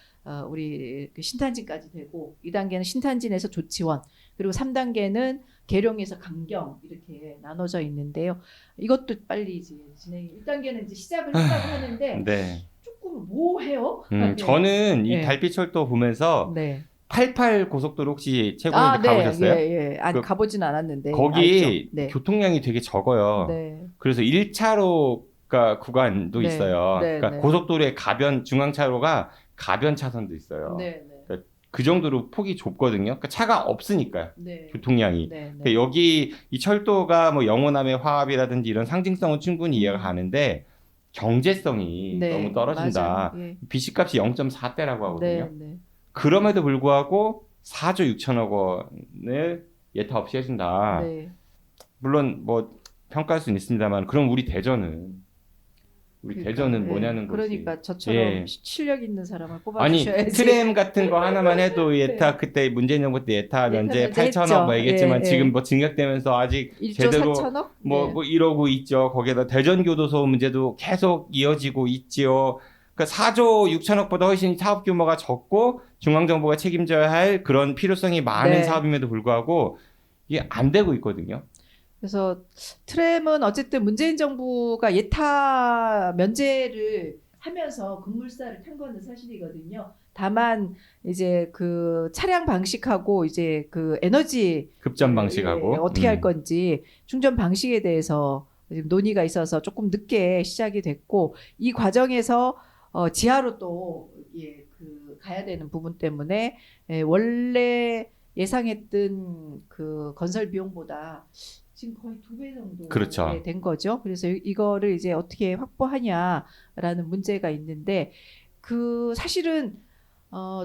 우리 그 신탄진까지 되고 2단계는 신탄진에서 조치원 그리고 3단계는 계룡에서 강경 이렇게 나눠져 있는데요. 이것도 빨리 이제 진행이 1단계는 이제 시작을 하는데 네. 조금 뭐해요? 저는 이 네. 달빛철도 보면서 네. 88 고속도로 혹시 최고님 가보셨어요? 예. 아니 그- 가보진 않았는데 거기 알죠? 네. 교통량이 되게 적어요. 네. 그래서 1차로가 구간도 네. 있어요. 네, 그러니까 네. 고속도로의 중앙차로가 가변 차선도 있어요. 네. 그 정도로 폭이 좁거든요. 그러니까 차가 없으니까요. 네. 교통량이. 네. 그러니까 여기 이 철도가 뭐 영호남의 화합이라든지 이런 상징성은 충분히 이해가 가는데 경제성이 네. 너무 떨어진다. 맞아요. 예. BC값이 0.4대라고 하거든요. 네. 그럼에도 불구하고 4조 6천억 원을 예타 없이 해준다. 네. 물론 뭐 평가할 수는 있습니다만 그럼 우리 대전은 그러니까, 대전은 예. 뭐냐는 거지. 그러니까 저처럼 예. 실력 있는 사람을 아니 뽑아주셔야지. 트램 같은 거 하나만 해도 예타 그때 문재인 정부 때 예타 면제 면제 8천억 뭐 했죠. 얘기했지만 예, 지금 예. 뭐 증액되면서 아직 1조 제대로 4천억? 뭐 이러고 있죠. 거기에다 대전교도소 문제도 계속 이어지고 있지요. 그러니까 4조 6천억보다 훨씬 사업 규모가 적고 중앙정부가 책임져야 할 그런 필요성이 많은 네. 사업임에도 불구하고 이게 안 되고 있거든요. 그래서 트램은 어쨌든 문재인 정부가 예타 면제를 하면서 급물살을 탄 거는 사실이거든요. 다만 이제 그 차량 방식하고 이제 그 에너지 급전 방식하고 어떻게 할 건지 충전 방식에 대해서 지금 논의가 있어서 조금 늦게 시작이 됐고 이 과정에서 지하로 또 그 가야 되는 부분 때문에 원래 예상했던 그 건설 비용보다 지금 거의 2배 정도 그렇죠. 된 거죠. 그래서 이거를 이제 어떻게 확보하냐라는 문제가 있는데 그 사실은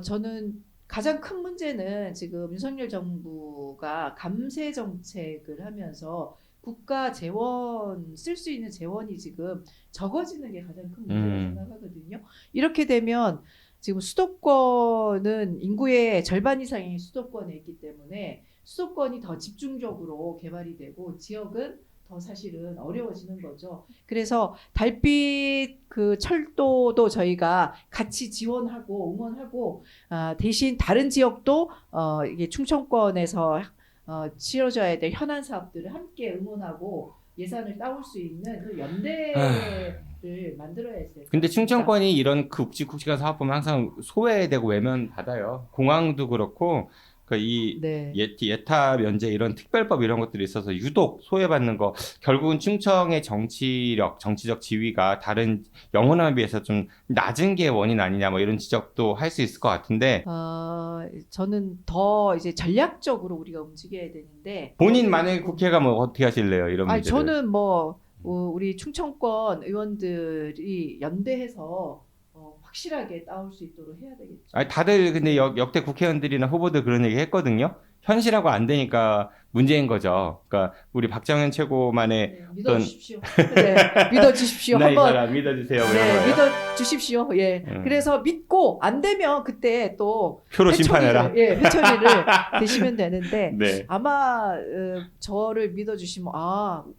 저는 가장 큰 문제는 지금 윤석열 정부가 감세 정책을 하면서 국가 재원 쓸 수 있는 재원이 지금 적어지는 게 가장 큰 문제라고 생각하거든요. 이렇게 되면 지금 수도권은 인구의 절반 이상이 수도권에 있기 때문에 수도권이 더 집중적으로 개발이 되고 지역은 더 사실은 어려워지는 거죠. 그래서 달빛 그 철도도 저희가 같이 지원하고 응원하고 대신 다른 지역도 이게 충청권에서 치러져야 될 현안 사업들을 함께 응원하고 예산을 따올 수 있는 그 연대를 만들어야 했어요. 근데 충청권이 이런 굵직굵직한 사업 보면 항상 소외되고 외면받아요. 공항도 그렇고 이 네. 예타 면제 이런 특별법 이런 것들이 있어서 유독 소외받는 거 결국은 충청의 정치적 지위가 다른 영호남에 비해서 좀 낮은 게 원인 아니냐 뭐 이런 지적도 할 수 있을 것 같은데 저는 더 이제 전략적으로 우리가 움직여야 되는데 본인 만약에 국회가 뭐 어떻게 하실래요 이런 문제를? 저는 뭐 우리 충청권 의원들이 연대해서 확실하게 따올 수 있도록 해야 되겠죠. 다들 근데 역대 국회의원들이나 후보들 그런 얘기 했거든요. 현실하고 안 되니까 문제인 거죠. 그러니까 우리 박정현 최고만의 믿어주십시오. 네, 믿어주십시오. 나 이 한번 사람 믿어주세요. 이런 네, 거예요. 믿어주십시오. 예. 그래서 믿고 안 되면 그때 또 표로 심판해라. 회초리를 드시면 되는데 네. 아마 저를 믿어주시면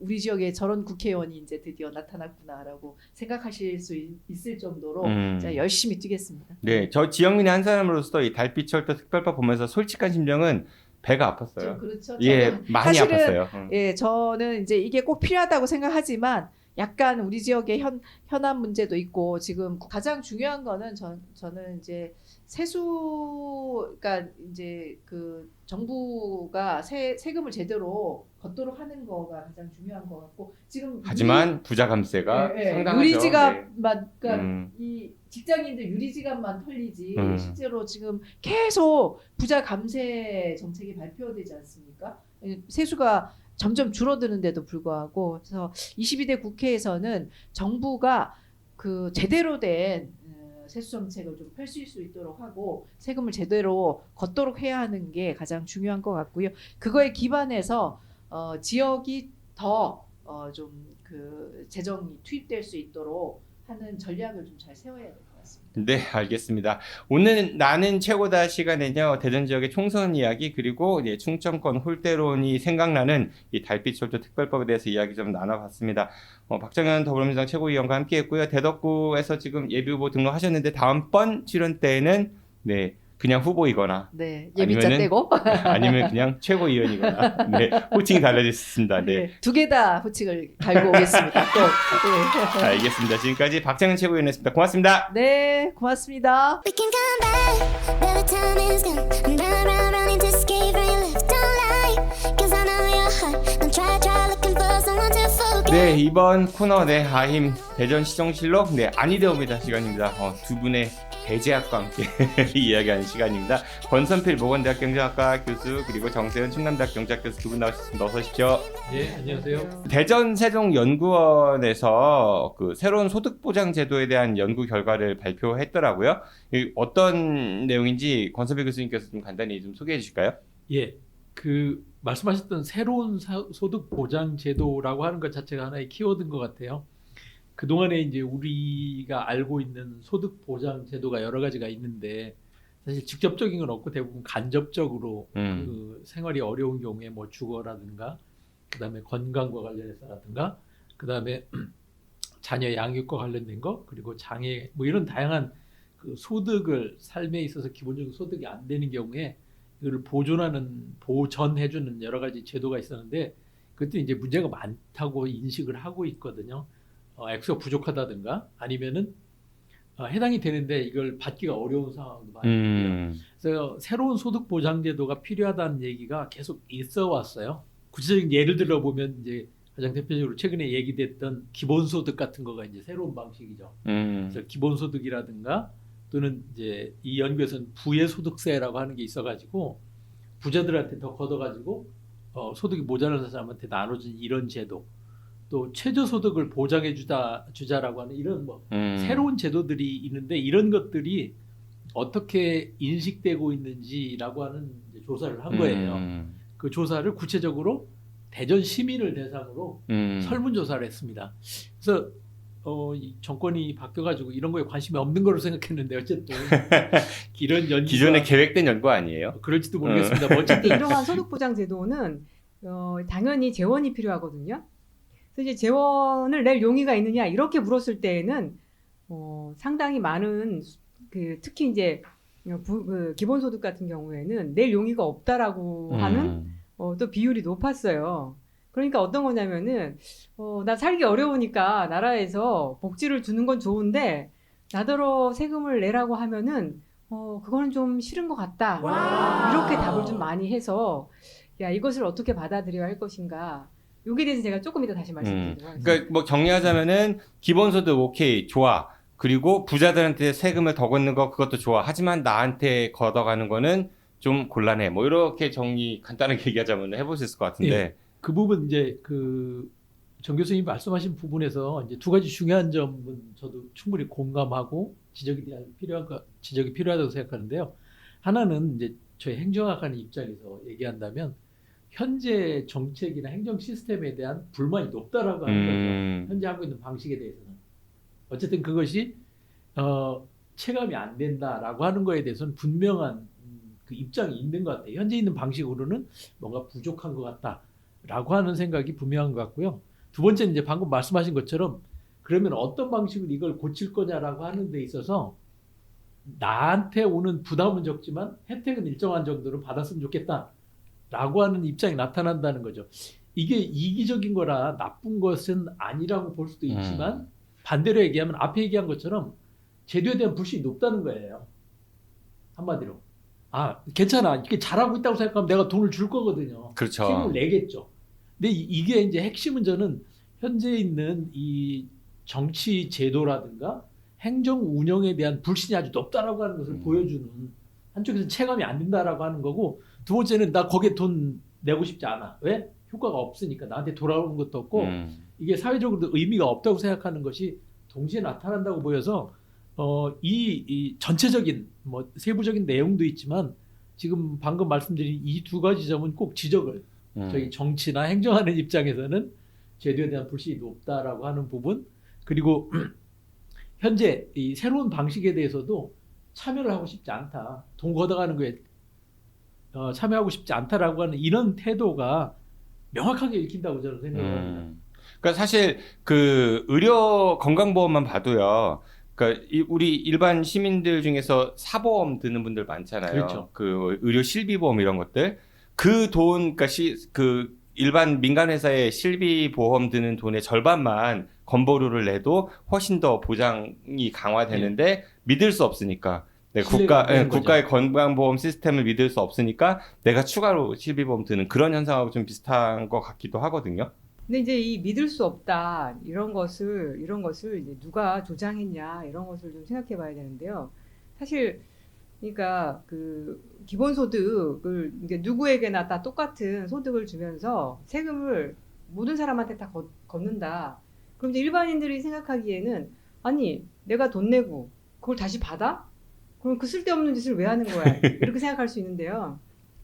우리 지역에 저런 국회의원이 이제 드디어 나타났구나라고 생각하실 수 있을 정도로 제가 열심히 뛰겠습니다. 네, 저 지역민의 한 사람으로서 이 달빛철도 특별법 보면서 솔직한 심정은 배가 아팠어요. 그렇죠. 예, 많이 사실은, 아팠어요. 예, 저는 이제 이게 꼭 필요하다고 생각하지만 약간 우리 지역의 현안 문제도 있고 지금 가장 중요한 거는 저는 이제 그러니까 이제 그 정부가 세금을 제대로 걷도록 하는 거가 가장 중요한 것 같고 지금 하지만 부자 감세가 상당하죠. 유리지갑만 그러니까 이 직장인들 유리지갑만 털리지 실제로 지금 계속 부자 감세 정책이 발표되지 않습니까? 세수가 점점 줄어드는데도 불구하고 그래서 22대 국회에서는 정부가 그 제대로 된 세수 정책을 좀 펼칠 수 있도록 하고 세금을 제대로 걷도록 해야 하는 게 가장 중요한 것 같고요. 그거에 기반해서 지역이 더 좀 그 재정이 투입될 수 있도록 하는 전략을 좀 잘 세워야 될 것 같습니다. 네, 알겠습니다. 오늘 나는 최고다 시간에는요, 대전 지역의 총선 이야기 그리고 충청권 홀대론이 생각나는 이 달빛철도 특별법에 대해서 이야기 좀 나눠봤습니다. 박정현 더불어민주당 최고위원과 함께했고요. 대덕구에서 지금 예비후보 등록하셨는데 다음번 출연 때에는 그냥 후보이거나 네, 예비자 아니면은- 떼고 아니면 그냥 최고위원이거나 호칭이 달라질 수 있습니다. 네. 두 개 다 호칭을 달고 오겠습니다. 또. 알겠습니다. 지금까지 박정현 최고위원이었습니다. 고맙습니다. 네, 고맙습니다. We can come back, but the time is gone. I'm round, running to escape from your lips. Don't lie, 'cause I know your heart. Don't try looking for someone to forget. 네, 이번 코너 아힘 대전시정실록 아니되옵니다 시간입니다. 두 분의 대제학과 함께 이야기하는 시간입니다. 권선필 보건대학 경제학과 교수 그리고 정세현 충남대학 경제학 교수 두 분 나오셨습니다. 어서 오십시오. 예, 안녕하세요. 대전 세종연구원에서 그 새로운 소득보장제도에 대한 연구 결과를 발표했더라고요. 어떤 내용인지 권선필 교수님께서 좀 간단히 좀 소개해 주실까요? 예, 그 말씀하셨던 새로운 소득 보장 제도라고 하는 것 자체가 하나의 키워드인 것 같아요. 그 동안에 이제 우리가 알고 있는 소득 보장 제도가 여러 가지가 있는데 사실 직접적인 건 없고 대부분 간접적으로 그 생활이 어려운 경우에 뭐 주거라든가 그다음에 건강과 관련해서라든가 그다음에 자녀 양육과 관련된 거 그리고 장애 뭐 이런 다양한 그 소득을 삶에 있어서 기본적인 소득이 안 되는 경우에 이거를 보전해주는 여러 가지 제도가 있었는데 그것도 이제 문제가 많다고 인식을 하고 있거든요. 액수가 부족하다든가 아니면은 해당이 되는데 이걸 받기가 어려운 상황도 많이 있고요. 그래서 새로운 소득 보장 제도가 필요하다는 얘기가 계속 있어 왔어요. 구체적인 예를 들어 보면 이제 가장 대표적으로 최근에 얘기됐던 기본소득 같은 거가 이제 새로운 방식이죠. 그래서 기본소득이라든가 또는 이제 이 연구에서는 부의소득세라고 하는 게 있어가지고 부자들한테 더 걷어가지고 소득이 모자란 사람한테 나눠준 이런 제도, 또 최저소득을 보장해 주자라고 하는 이런 새로운 제도들이 있는데 이런 것들이 어떻게 인식되고 있는지라고 하는 이제 조사를 한 거예요. 그 조사를 구체적으로 대전 시민을 대상으로 설문조사를 했습니다. 그래서 이 정권이 바뀌어가지고 이런 거에 관심이 없는 거로 생각했는데 어쨌든 이런 연구가 기존에 계획된 연구 아니에요? 그럴지도 모르겠습니다. 뭐 어쨌든 이러한 소득보장제도는 당연히 재원이 필요하거든요. 그래서 이제 재원을 낼 용의가 있느냐 이렇게 물었을 때에는 상당히 많은 특히 이제 기본소득 같은 경우에는 낼 용의가 없다라고 하는 또 비율이 높았어요. 그러니까 어떤 거냐면은 나 살기 어려우니까 나라에서 복지를 주는 건 좋은데 나더러 세금을 내라고 하면은 그거는 좀 싫은 것 같다. 이렇게 답을 좀 많이 해서 야 이것을 어떻게 받아들여야 할 것인가. 여기에 대해서 제가 조금 이따 다시 말씀드리도록 하겠습니다. 그러니까 뭐 정리하자면은 기본소득 오케이 좋아. 그리고 부자들한테 세금을 더 걷는 거 그것도 좋아. 하지만 나한테 걷어가는 거는 좀 곤란해. 뭐 이렇게 정리 간단하게 얘기하자면 해볼 수 있을 것 같은데. 예, 그 부분 이제 정 교수님이 말씀하신 부분에서 이제 두 가지 중요한 점은 저도 충분히 공감하고 지적이 필요하다고 생각하는데요. 하나는 이제 저희 행정학하는 입장에서 얘기한다면 현재 정책이나 행정 시스템에 대한 불만이 높다라고 하는 거죠. 현재 하고 있는 방식에 대해서는. 어쨌든 그것이 체감이 안 된다라고 하는 거에 대해서는 분명한 그 입장이 있는 것 같아요. 현재 있는 방식으로는 뭔가 부족한 것 같다라고 하는 생각이 분명한 것 같고요. 두 번째는 이제 방금 말씀하신 것처럼 그러면 어떤 방식으로 이걸 고칠 거냐라고 하는 데 있어서 나한테 오는 부담은 적지만 혜택은 일정한 정도로 받았으면 좋겠다라고 하는 입장이 나타난다는 거죠. 이게 이기적인 거라 나쁜 것은 아니라고 볼 수도 있지만 반대로 얘기하면 앞에 얘기한 것처럼 제도에 대한 불신이 높다는 거예요. 한마디로. 괜찮아. 이게 잘하고 있다고 생각하면 내가 돈을 줄 거거든요. 그렇죠. 세금을 내겠죠. 근데 이게 이제 핵심은 저는 현재 있는 이 정치 제도라든가 행정 운영에 대한 불신이 아주 높다라고 하는 것을 보여주는 한쪽에서는 체감이 안 된다라고 하는 거고 두 번째는 나 거기에 돈 내고 싶지 않아. 왜? 효과가 없으니까 나한테 돌아오는 것도 없고 이게 사회적으로도 의미가 없다고 생각하는 것이 동시에 나타난다고 보여서 이 전체적인 뭐 세부적인 내용도 있지만 지금 방금 말씀드린 이 두 가지 점은 꼭 지적을 저희 정치나 행정하는 입장에서는 제도에 대한 불신이 높다라고 하는 부분 그리고 현재 이 새로운 방식에 대해서도 참여를 하고 싶지 않다. 돈 걷어가는 거에 참여하고 싶지 않다라고 하는 이런 태도가 명확하게 읽힌다고 저는 생각합니다. 그러니까 사실 그 의료 건강보험만 봐도요. 그러니까 우리 일반 시민들 중에서 사보험 드는 분들 많잖아요. 그렇죠. 그 의료 실비보험 이런 것들. 그 돈, 그러니까 그 일반 민간 회사의 실비보험 드는 돈의 절반만 건보료를 내도 훨씬 더 보장이 강화되는데 믿을 수 없으니까. 네, 국가의 건강보험 시스템을 믿을 수 없으니까 내가 추가로 실비보험 드는 그런 현상하고 좀 비슷한 것 같기도 하거든요. 근데 이제 이 믿을 수 없다 이런 것을 이제 누가 조장했냐 이런 것을 좀 생각해 봐야 되는데요. 사실 그러니까 그 기본소득을 이제 누구에게나 다 똑같은 소득을 주면서 세금을 모든 사람한테 다 걷는다. 그럼 이제 일반인들이 생각하기에는 아니 내가 돈 내고 그걸 다시 받아? 그럼 그 쓸데없는 짓을 왜 하는 거야? 이렇게 생각할 수 있는데요.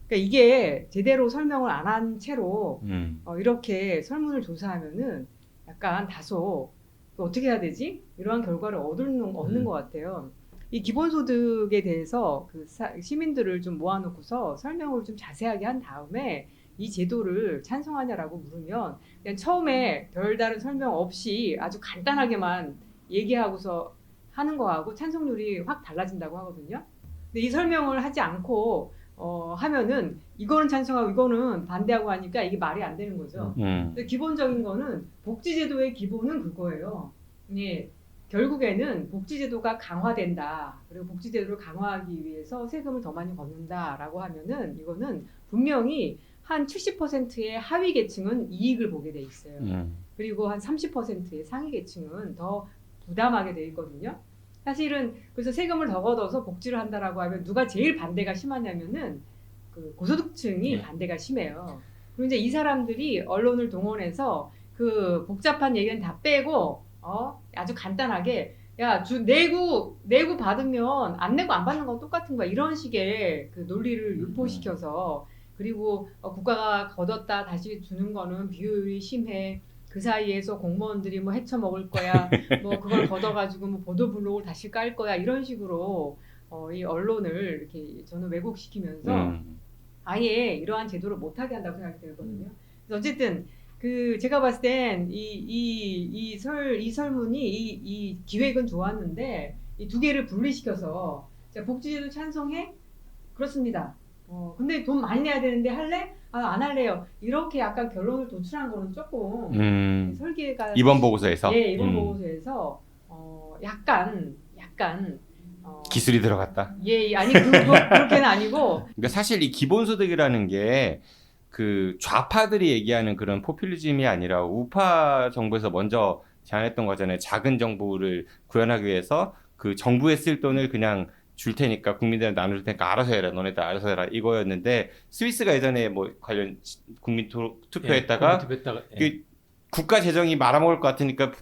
그러니까 이게 제대로 설명을 안 한 채로 이렇게 설문을 조사하면은 약간 다소 어떻게 해야 되지? 이러한 결과를 얻는 것 같아요. 이 기본소득에 대해서 그 시민들을 좀 모아놓고서 설명을 좀 자세하게 한 다음에 이 제도를 찬성하냐라고 물으면 그냥 처음에 별다른 설명 없이 아주 간단하게만 얘기하고서 하는 거하고 찬성률이 확 달라진다고 하거든요. 근데 이 설명을 하지 않고 하면은 이거는 찬성하고 이거는 반대하고 하니까 이게 말이 안 되는 거죠. 근데 기본적인 거는 복지제도의 기본은 그거예요. 예, 결국에는 복지제도가 강화된다. 그리고 복지제도를 강화하기 위해서 세금을 더 많이 걷는다라고 하면은 이거는 분명히 한 70%의 하위 계층은 이익을 보게 돼 있어요. 그리고 한 30%의 상위 계층은 더 부담하게 돼 있거든요. 사실은 그래서 세금을 더 걷어서 복지를 한다라고 하면 누가 제일 반대가 심하냐면은 그 고소득층이 반대가 심해요. 그리고 이제 이 사람들이 언론을 동원해서 그 복잡한 얘기는 다 빼고 아주 간단하게 야 내고 받으면 안 내고 안 받는 건 똑같은 거야 이런 식의 그 논리를 유포시켜서 그리고 국가가 걷었다 다시 주는 거는 비효율이 심해. 그 사이에서 공무원들이 뭐 헤쳐 먹을 거야, 뭐 그걸 걷어가지고 뭐 보도 블록을 다시 깔 거야 이런 식으로 이 언론을 이렇게 저는 왜곡시키면서 아예 이러한 제도를 못하게 한다고 생각이 들거든요. 그래서 어쨌든 그 제가 봤을 땐 이 설문이 이 기획은 좋았는데 이 두 개를 분리시켜서 자, 복지제도 찬성해? 그렇습니다. 근데 돈 많이 내야 되는데 할래? 안 할래요. 이렇게 약간 결론을 도출한 거는 조금 설계가 이번 보고서에서 예, 이번 보고서에서 약간 기술이 들어갔다. 예, 아니 그렇게는 아니고. 그러니까 사실 이 기본소득이라는 게 그 좌파들이 얘기하는 그런 포퓰리즘이 아니라 우파 정부에서 먼저 제안했던 거잖아요. 작은 정부를 구현하기 위해서 그 정부에 쓸 돈을 그냥 줄 테니까 국민들한테 나눠줄 테니까 알아서 해라. 너네들 알아서 해라. 이거였는데 스위스가 예전에 뭐 관련 국민 투표했다가 그 국가 재정이 말아먹을 것 같으니까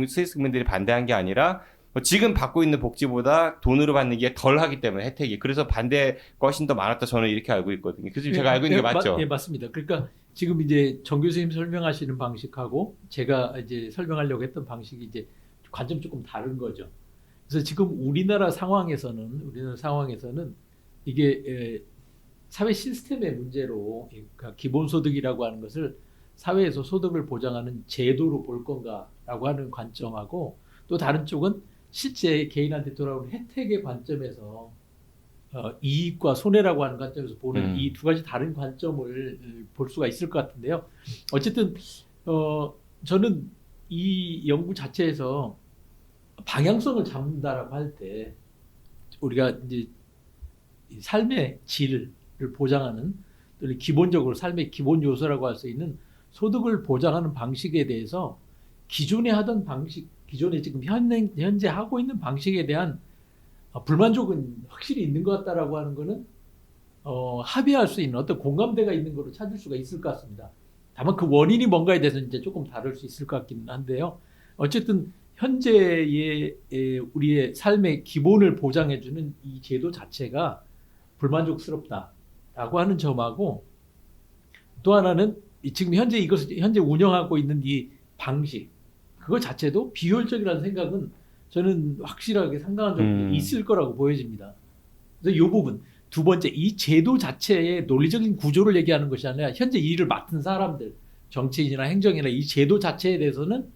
스위스 국민들이 반대한 게 아니라 지금 받고 있는 복지보다 돈으로 받는 게 덜 하기 때문에 혜택이. 그래서 반대가 훨씬 더 많았다. 저는 이렇게 알고 있거든요. 그래서 제가 알고 있는 게 맞죠? 예, 맞습니다. 그러니까 지금 이제 정 교수님 설명하시는 방식하고 제가 이제 설명하려고 했던 방식이 이제 관점 조금 다른 거죠. 그래서 지금 우리나라 상황에서는 이게 사회 시스템의 문제로 그러니까 기본소득이라고 하는 것을 사회에서 소득을 보장하는 제도로 볼 건가라고 하는 관점하고 또 다른 쪽은 실제 개인한테 돌아오는 혜택의 관점에서 이익과 손해라고 하는 관점에서 보는 이 두 가지 다른 관점을 볼 수가 있을 것 같은데요. 어쨌든 저는 이 연구 자체에서 방향성을 잡는다라고 할 때 우리가 이제 삶의 질을 보장하는 또는 기본적으로 삶의 기본 요소라고 할 수 있는 소득을 보장하는 방식에 대해서 기존에 하던 방식, 기존에 지금 현재 하고 있는 방식에 대한 불만족은 확실히 있는 것 같다라고 하는 거는 합의할 수 있는 어떤 공감대가 있는 거로 찾을 수가 있을 것 같습니다. 다만 그 원인이 뭔가에 대해서는 이제 조금 다를 수 있을 것 같기는 한데요. 어쨌든 현재의 우리의 삶의 기본을 보장해주는 이 제도 자체가 불만족스럽다라고 하는 점하고 또 하나는 지금 현재 운영하고 있는 이 방식 그거 자체도 비효율적이라는 생각은 저는 확실하게 상당한 정도 있을 거라고 보여집니다. 그래서 이 부분 두 번째 이 제도 자체의 논리적인 구조를 얘기하는 것이 아니라 현재 이 일을 맡은 사람들 정치인이나 행정이나 이 제도 자체에 대해서는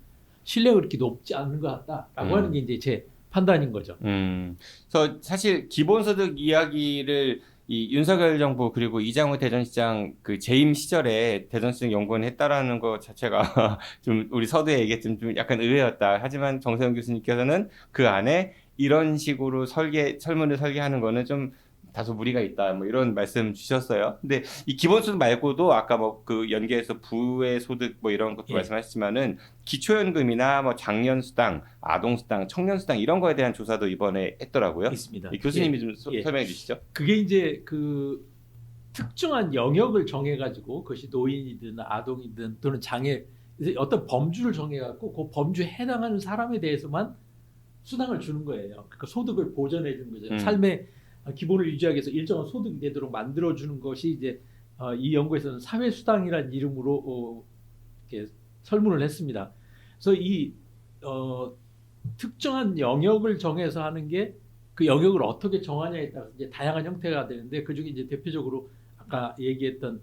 신뢰가 그렇게 높지 않은 것 같다라고 하는 게 이제 제 판단인 거죠. 그래서 사실 기본소득 이야기를 이 윤석열 정부 그리고 이장우 대전시장 그 재임 시절에 대전시장 연구원 했다라는 것 자체가 좀 우리 서두에 얘기했지만 좀 약간 의외였다. 하지만 정세영 교수님께서는 그 안에 이런 식으로 설문을 설계하는 거는 좀 다소 무리가 있다. 뭐 이런 말씀 주셨어요. 근데 이 기본소득 말고도 아까 뭐 그 연계해서 부의 소득 뭐 이런 것도 말씀하셨지만은 기초연금이나 뭐 장년수당, 아동수당, 청년수당 이런 거에 대한 조사도 이번에 했더라고요. 있습니다. 이 교수님이 좀 설명해 주시죠. 그게 이제 그 특정한 영역을 정해가지고 그것이 노인이든 아동이든 또는 장애 어떤 범주를 정해갖고 그 범주에 해당하는 사람에 대해서만 수당을 주는 거예요. 그러니까 소득을 보전해 주는 거죠. 삶의 기본을 유지하기 위해서 일정한 소득이 되도록 만들어주는 것이 이제 이 연구에서는 사회수당이라는 이름으로 이렇게 설문을 했습니다. 그래서 이 특정한 영역을 정해서 하는 게 그 영역을 어떻게 정하냐에 따라서 이제 다양한 형태가 되는데 그 중에 이제 대표적으로 아까 얘기했던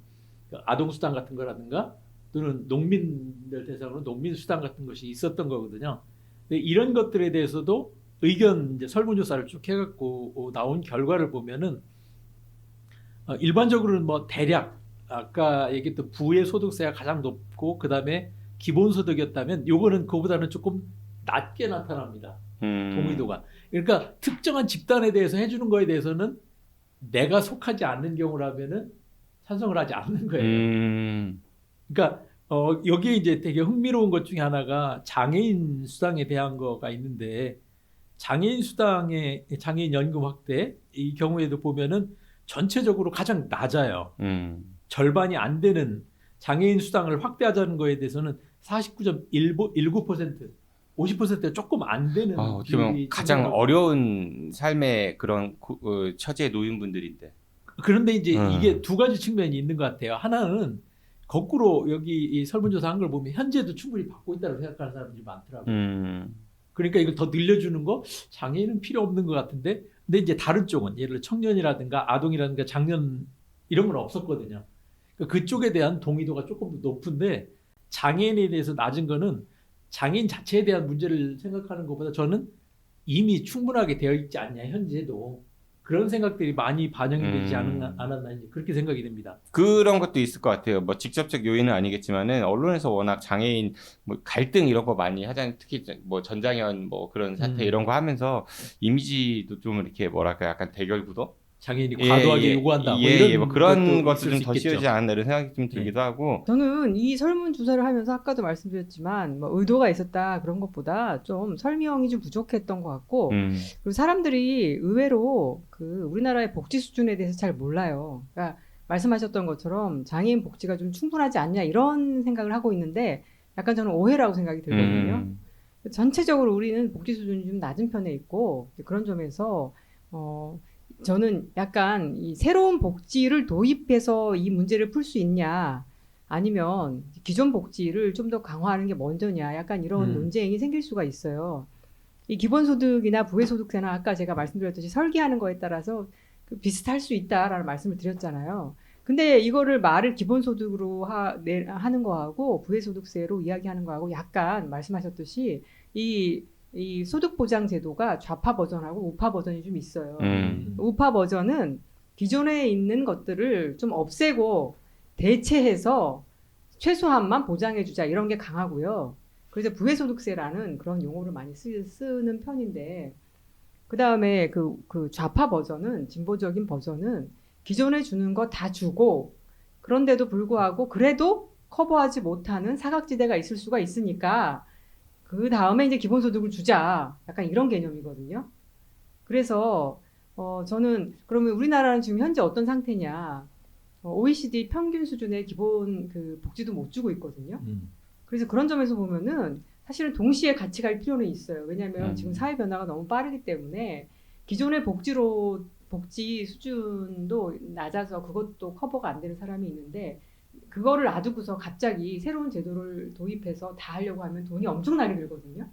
그 아동수당 같은 거라든가 또는 농민들 대상으로 농민수당 같은 것이 있었던 거거든요. 근데 이런 것들에 대해서도 의견 이제 설문조사를 쭉 해갖고 나온 결과를 보면은 일반적으로는 뭐 대략 아까 얘기했던 부의 소득세가 가장 높고 그 다음에 기본소득이었다면 요거는 그보다는 조금 낮게 나타납니다. 동의도가. 그러니까 특정한 집단에 대해서 해주는 거에 대해서는 내가 속하지 않는 경우라면은 찬성을 하지 않는 거예요. 그러니까 여기에 이제 되게 흥미로운 것 중에 하나가 장애인 수당에 대한 거가 있는데 장애인 수당의 장애인 연금 확대 이 경우에도 보면은 전체적으로 가장 낮아요. 절반이 안 되는 장애인 수당을 확대하자는 거에 대해서는 49.19%, 50%가 조금 안 되는 어떻게 보면 가장 어려운 삶의 그런 처지의 노인분들인데. 그런데 이제 이게 두 가지 측면이 있는 것 같아요. 하나는 거꾸로 여기 이 설문조사 한 걸 보면 현재도 충분히 받고 있다고 생각하는 사람들이 많더라고요. 그러니까 이걸 더 늘려주는 거 장애인은 필요 없는 것 같은데 근데 이제 다른 쪽은 예를 들어 청년이라든가 아동이라든가 장년 이런 건 없었거든요. 그러니까 그쪽에 대한 동의도가 조금 더 높은데 장애인에 대해서 낮은 거는 장애인 자체에 대한 문제를 생각하는 것보다 저는 이미 충분하게 되어 있지 않냐 현재도 그런 생각들이 많이 반영이 되지 않았나 이제 그렇게 생각이 됩니다. 그런 것도 있을 것 같아요. 뭐 직접적 요인은 아니겠지만은 언론에서 워낙 장애인 뭐 갈등 이런 거 많이 하잖아요. 특히 뭐 전장현 뭐 그런 사태 이런 거 하면서 이미지도 좀 이렇게 뭐랄까 약간 대결 구도? 장애인이 과도하게 요구한다. 뭐 이런 뭐 그런 것도 것도 좀 더 씌우지 않았나 이런 생각이 좀 들기도 하고. 저는 이 설문조사를 하면서 아까도 말씀드렸지만 뭐 의도가 있었다 그런 것보다 좀 설명이 좀 부족했던 것 같고 그리고 사람들이 의외로 그 우리나라의 복지 수준에 대해서 잘 몰라요. 그러니까 말씀하셨던 것처럼 장애인 복지가 좀 충분하지 않냐 이런 생각을 하고 있는데 약간 저는 오해라고 생각이 들거든요. 전체적으로 우리는 복지 수준이 좀 낮은 편에 있고 그런 점에서 저는 약간 이 새로운 복지를 도입해서 이 문제를 풀 수 있냐 아니면 기존 복지를 좀 더 강화하는 게 먼저냐 약간 이런 논쟁이 생길 수가 있어요. 이 기본소득이나 부의소득세나 아까 제가 말씀드렸듯이 설계하는 거에 따라서 비슷할 수 있다라는 말씀을 드렸잖아요. 근데 이거를 말을 기본소득으로 하는 거하고 부의소득세로 이야기하는 거하고 약간 말씀하셨듯이 이 소득보장 제도가 좌파 버전하고 우파 버전이 좀 있어요. 우파 버전은 기존에 있는 것들을 좀 없애고 대체해서 최소한만 보장해주자 이런 게 강하고요. 그래서 부의소득세라는 그런 용어를 많이 쓰는 편인데 그 다음에 그 좌파 버전은 진보적인 버전은 기존에 주는 거 다 주고 그런데도 불구하고 그래도 커버하지 못하는 사각지대가 있을 수가 있으니까 그 다음에 이제 기본소득을 주자. 약간 이런 개념이거든요. 그래서 저는 그러면 우리나라는 지금 현재 어떤 상태냐. OECD 평균 수준의 기본 그 복지도 못 주고 있거든요. 그래서 그런 점에서 보면은 사실은 동시에 같이 갈 필요는 있어요. 왜냐하면 지금 사회 변화가 너무 빠르기 때문에 기존의 복지 수준도 낮아서 그것도 커버가 안 되는 사람이 있는데 그거를 놔두고서 갑자기 새로운 제도를 도입해서 다 하려고 하면 돈이 엄청나게 들거든요.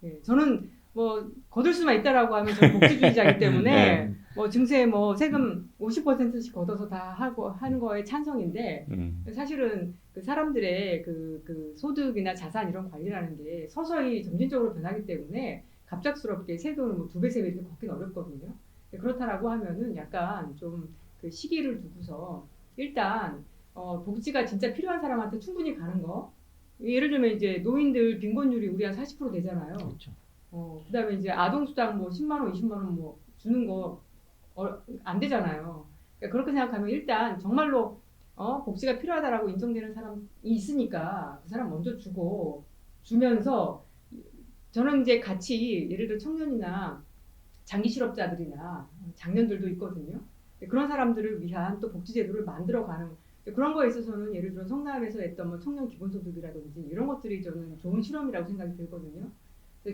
예, 저는 뭐 거둘 수만 있다라고 하면 저는 복지주의자이기 때문에 네. 뭐 증세 뭐 세금 50%씩 걷어서 다 하고 하는 거에 찬성인데 사실은 그 사람들의 그 소득이나 자산 이런 관리라는 게 서서히 점진적으로 변하기 때문에 갑작스럽게 세금을 뭐 2배, 3배 이렇게 걷기는 어렵거든요. 그렇다라고 하면은 약간 좀 그 시기를 두고서 일단 복지가 진짜 필요한 사람한테 충분히 가는 거. 예를 들면 이제 노인들 빈곤율이 우리 한 40% 되잖아요. 그렇죠. 그다음에 이제 아동수당 뭐 10만 원, 20만 원 뭐 주는 거 안 되잖아요. 그러니까 그렇게 생각하면 일단 정말로 복지가 필요하다라고 인정되는 사람이 있으니까 그 사람 먼저 주면서 저는 이제 같이 예를 들어 청년이나 장기 실업자들이나 장년들도 있거든요. 그런 사람들을 위한 또 복지제도를 만들어가는 그런 거에 있어서는 예를 들어 성남에서 했던 뭐 청년 기본소득이라든지 이런 것들이 저는 좋은 실험이라고 생각이 들거든요.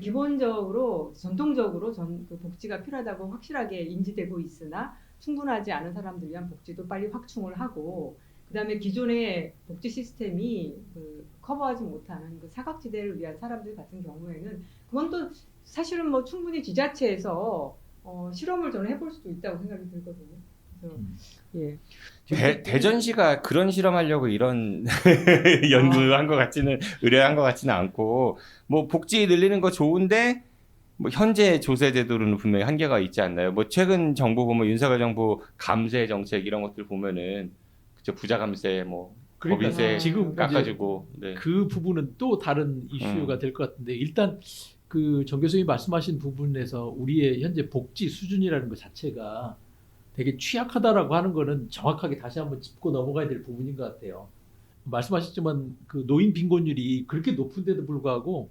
기본적으로 전통적으로 그 복지가 필요하다고 확실하게 인지되고 있으나 충분하지 않은 사람들 위한 복지도 빨리 확충을 하고 그다음에 기존의 복지 시스템이 커버하지 못하는 그 사각지대를 위한 사람들 같은 경우에는 그건 또 사실은 뭐 충분히 지자체에서 실험을 저는 해볼 수도 있다고 생각이 들거든요. 그래서 예. 대전시가 그런 실험하려고 이런 연구한 것 같지는 의뢰한 것 같지는 않고 뭐 복지 늘리는 거 좋은데 뭐 현재 조세 제도로는 분명히 한계가 있지 않나요? 뭐 최근 정부 보면 윤석열 정부 감세 정책 이런 것들 보면은 그죠 부자 감세 뭐 그러니까 법인세 지금 깎아주고 네. 그 부분은 또 다른 이슈가 될 것 같은데 일단 그 정 교수님이 말씀하신 부분에서 우리의 현재 복지 수준이라는 것 자체가 되게 취약하다라고 하는 거는 정확하게 다시 한번 짚고 넘어가야 될 부분인 것 같아요. 말씀하셨지만 그 노인 빈곤율이 그렇게 높은데도 불구하고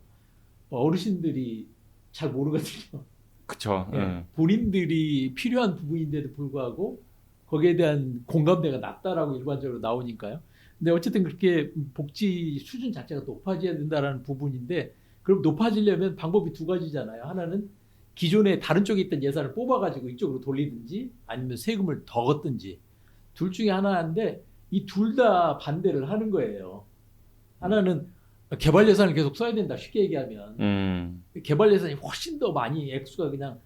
어르신들이 잘 모르거든요. 그쵸. 네. 본인들이 필요한 부분인데도 불구하고 거기에 대한 공감대가 낮다라고 일반적으로 나오니까요. 근데 어쨌든 그렇게 복지 수준 자체가 높아져야 된다라는 부분인데 그럼 높아지려면 방법이 두 가지잖아요. 하나는 기존에 다른 쪽에 있던 예산을 뽑아가지고 이쪽으로 돌리든지 아니면 세금을 더 걷든지 둘 중에 하나인데 이 둘 다 반대를 하는 거예요. 하나는 개발 예산을 계속 써야 된다. 쉽게 얘기하면 개발 예산이 훨씬 더 많이 액수가 그냥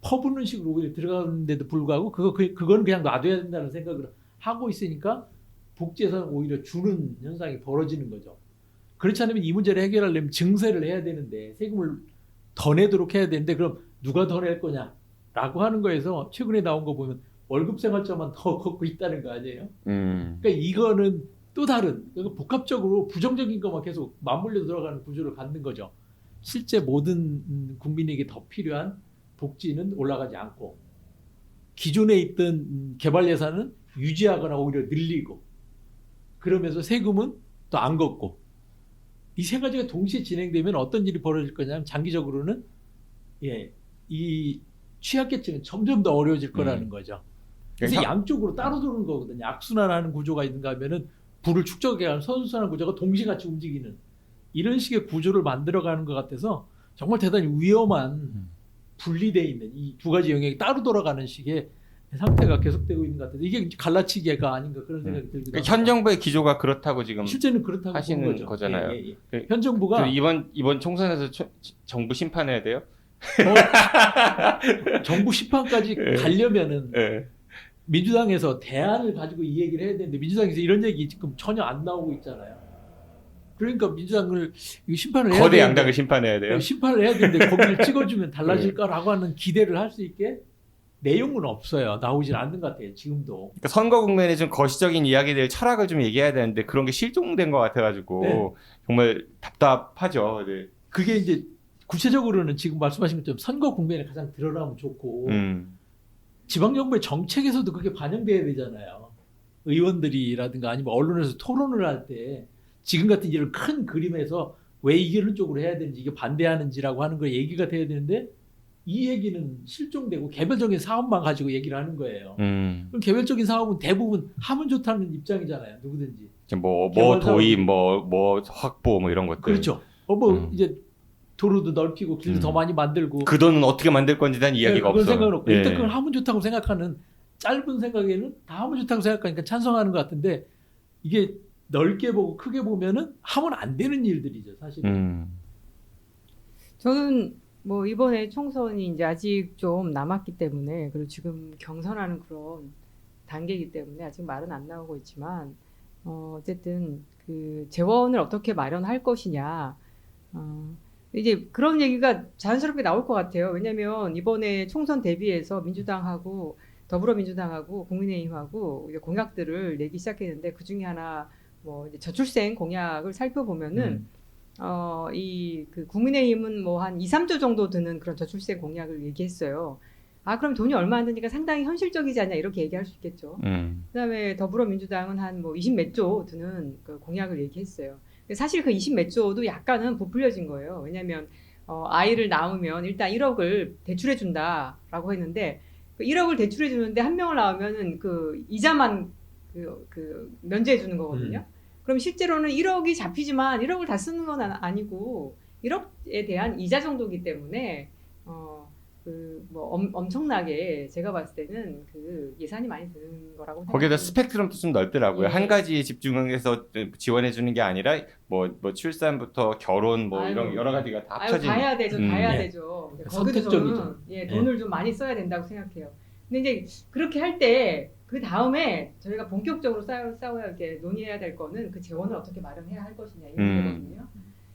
퍼붓는 식으로 오히려 들어가는데도 불구하고 그거는 그냥 놔둬야 된다는 생각을 하고 있으니까 복지 예산을 오히려 주는 현상이 벌어지는 거죠. 그렇지 않으면 이 문제를 해결하려면 증세를 해야 되는데 세금을 더 내도록 해야 되는데 그럼 누가 더 낼 거냐라고 하는 거에서 최근에 나온 거 보면 월급 생활자만 더 걷고 있다는 거 아니에요? 그러니까 이거는 또 다른 그러니까 복합적으로 부정적인 것만 계속 맞물려 들어가는 구조를 갖는 거죠. 실제 모든 국민에게 더 필요한 복지는 올라가지 않고 기존에 있던 개발 예산은 유지하거나 오히려 늘리고 그러면서 세금은 또 안 걷고 이 세 가지가 동시에 진행되면 어떤 일이 벌어질 거냐면 장기적으로는 이 취약계층은 점점 더 어려워질 거라는 거죠. 그래서 양쪽으로 따로 도는 거거든요. 악순환하는 구조가 있는가 하면은 부를 축적해가는 선순환 구조가 동시같이 움직이는 이런 식의 구조를 만들어가는 것 같아서 정말 대단히 위험한 분리되어 있는 이 두 가지 영역이 따로 돌아가는 식의 상태가 계속되고 있는 것 같아서 이게 갈라치기가 아닌가 그런 생각이 들기도 합니다. 현 정부의 기조가 그렇다고 지금 실제는 그렇다고 하시는 보는 거잖아요. 현 정부가 이번 총선에서 정부 심판해야 돼요? 정부 심판까지 가려면은 민주당에서 대안을 가지고 이 얘기를 해야 되는데 민주당에서 이런 얘기 지금 전혀 안 나오고 있잖아요. 그러니까 민주당을 심판을 해야 거대 되는데, 양당을 심판해야 돼요. 심판을 해야 되는데 거기를 찍어주면 달라질까라고 하는 기대를 할 수 있게 내용은 없어요. 나오질 않는 것 같아요. 지금도. 그러니까 선거 국면에 좀 거시적인 이야기들 철학을 좀 얘기해야 되는데 그런 게 실종된 것 같아가지고 정말 답답하죠. 네. 그게 이제 구체적으로는 지금 말씀하신 것처럼 선거 국면에 가장 드러나면 좋고 지방정부의 정책에서도 그게 반영돼야 되잖아요. 의원들이라든가 아니면 언론에서 토론을 할 때 지금 같은 이런 큰 그림에서 왜 이런 쪽으로 해야 되는지 이게 반대하는지라고 하는 거 얘기가 돼야 되는데 이 얘기는 실종되고 개별적인 사업만 가지고 얘기를 하는 거예요. 그럼 개별적인 사업은 대부분 하면 좋다는 입장이잖아요. 누구든지. 뭐 도입, 뭐 확보, 뭐 이런 것들. 그렇죠. 이제 도로도 넓히고 길도 더 많이 만들고. 그 돈은 어떻게 만들 건지 대한 이야기가 그건 없어. 생각은 없고 일단 그걸 하면 좋다고 생각하는 짧은 생각에는 다 하면 좋다고 생각하니까 찬성하는 것 같은데 이게 넓게 보고 크게 보면은 하면 안 되는 일들이죠, 사실은. 저는 뭐 이번에 총선이 이제 아직 좀 남았기 때문에 그리고 지금 경선하는 그런 단계이기 때문에 아직 말은 안 나오고 있지만 어쨌든 그 재원을 어떻게 마련할 것이냐 이제 그런 얘기가 자연스럽게 나올 것 같아요. 왜냐하면 이번에 총선 대비해서 민주당하고 더불어민주당하고 국민의힘하고 이제 공약들을 내기 시작했는데 그 중에 하나 뭐 이제 저출생 공약을 살펴보면은 이 그 국민의힘은 뭐 한 2, 3조 정도 드는 그런 저출생 공약을 얘기했어요. 아, 그럼 돈이 얼마 안 드니까 상당히 현실적이지 않냐 이렇게 얘기할 수 있겠죠. 그다음에 더불어민주당은 한 뭐 20 몇 조 드는 그 공약을 얘기했어요. 근데 사실 그 20 몇 조도 약간은 부풀려진 거예요. 왜냐하면 아이를 낳으면 일단 1억을 대출해 준다라고 했는데 그 1억을 대출해 주는데 한 명을 낳으면은 그 이자만 그 면제해 주는 거거든요. 그럼 실제로는 1억이 잡히지만 1억을 다 쓰는 건 아니고 1억에 대한 이자 정도이기 때문에 그 뭐 엄청나게 제가 봤을 때는 그 예산이 많이 드는 거라고 거기다 생각합니다. 스펙트럼도 좀 넓더라고요. 예. 한 가지에 집중해서 지원해 주는 게 아니라 뭐 출산부터 결혼 뭐 이런 아유. 여러 가지가 다 아유, 합쳐진. 다 해야 되죠. 다 해야 예. 되죠. 거기도 선택적이죠. 저는 돈을 좀 많이 써야 된다고 생각해요. 근데 이제 그렇게 할 때 그 다음에 저희가 본격적으로 싸워야 이렇게 논의해야 될 거는 그 재원을 어떻게 마련해야 할 것이냐 이 문제거든요.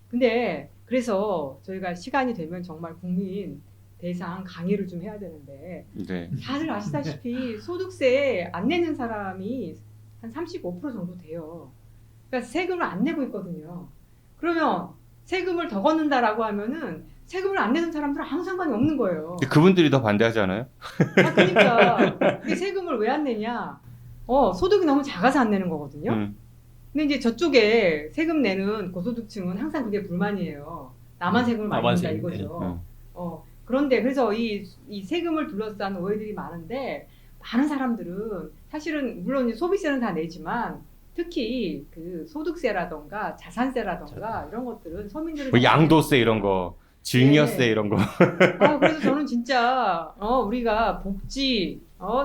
근데 그래서 저희가 시간이 되면 정말 국민 대상 강의를 좀 해야 되는데 네. 다들 아시다시피 소득세 안 내는 사람이 한 35% 정도 돼요. 그러니까 세금을 안 내고 있거든요. 그러면 세금을 더 걷는다라고 하면은 세금을 안 내는 사람들은 아무 상관이 없는 거예요. 근데 그분들이 더 반대하지 않아요? 아, 그러니까 이 세금을 왜 안 내냐? 소득이 너무 작아서 안 내는 거거든요. 근데 이제 저쪽에 세금 내는 고소득층은 항상 그게 불만이에요. 나만 세금을 많이 나만 낸다 세금, 이거죠. 그런데 그래서 이 세금을 둘러싼 오해들이 많은데 많은 사람들은 사실은 물론 이제 소비세는 다 내지만 특히 그 소득세라던가 자산세라던가 이런 것들은 서민들은 뭐 양도세 이런 거, 증여세 네. 이런 거. 그래서 저는 진짜 우리가 복지,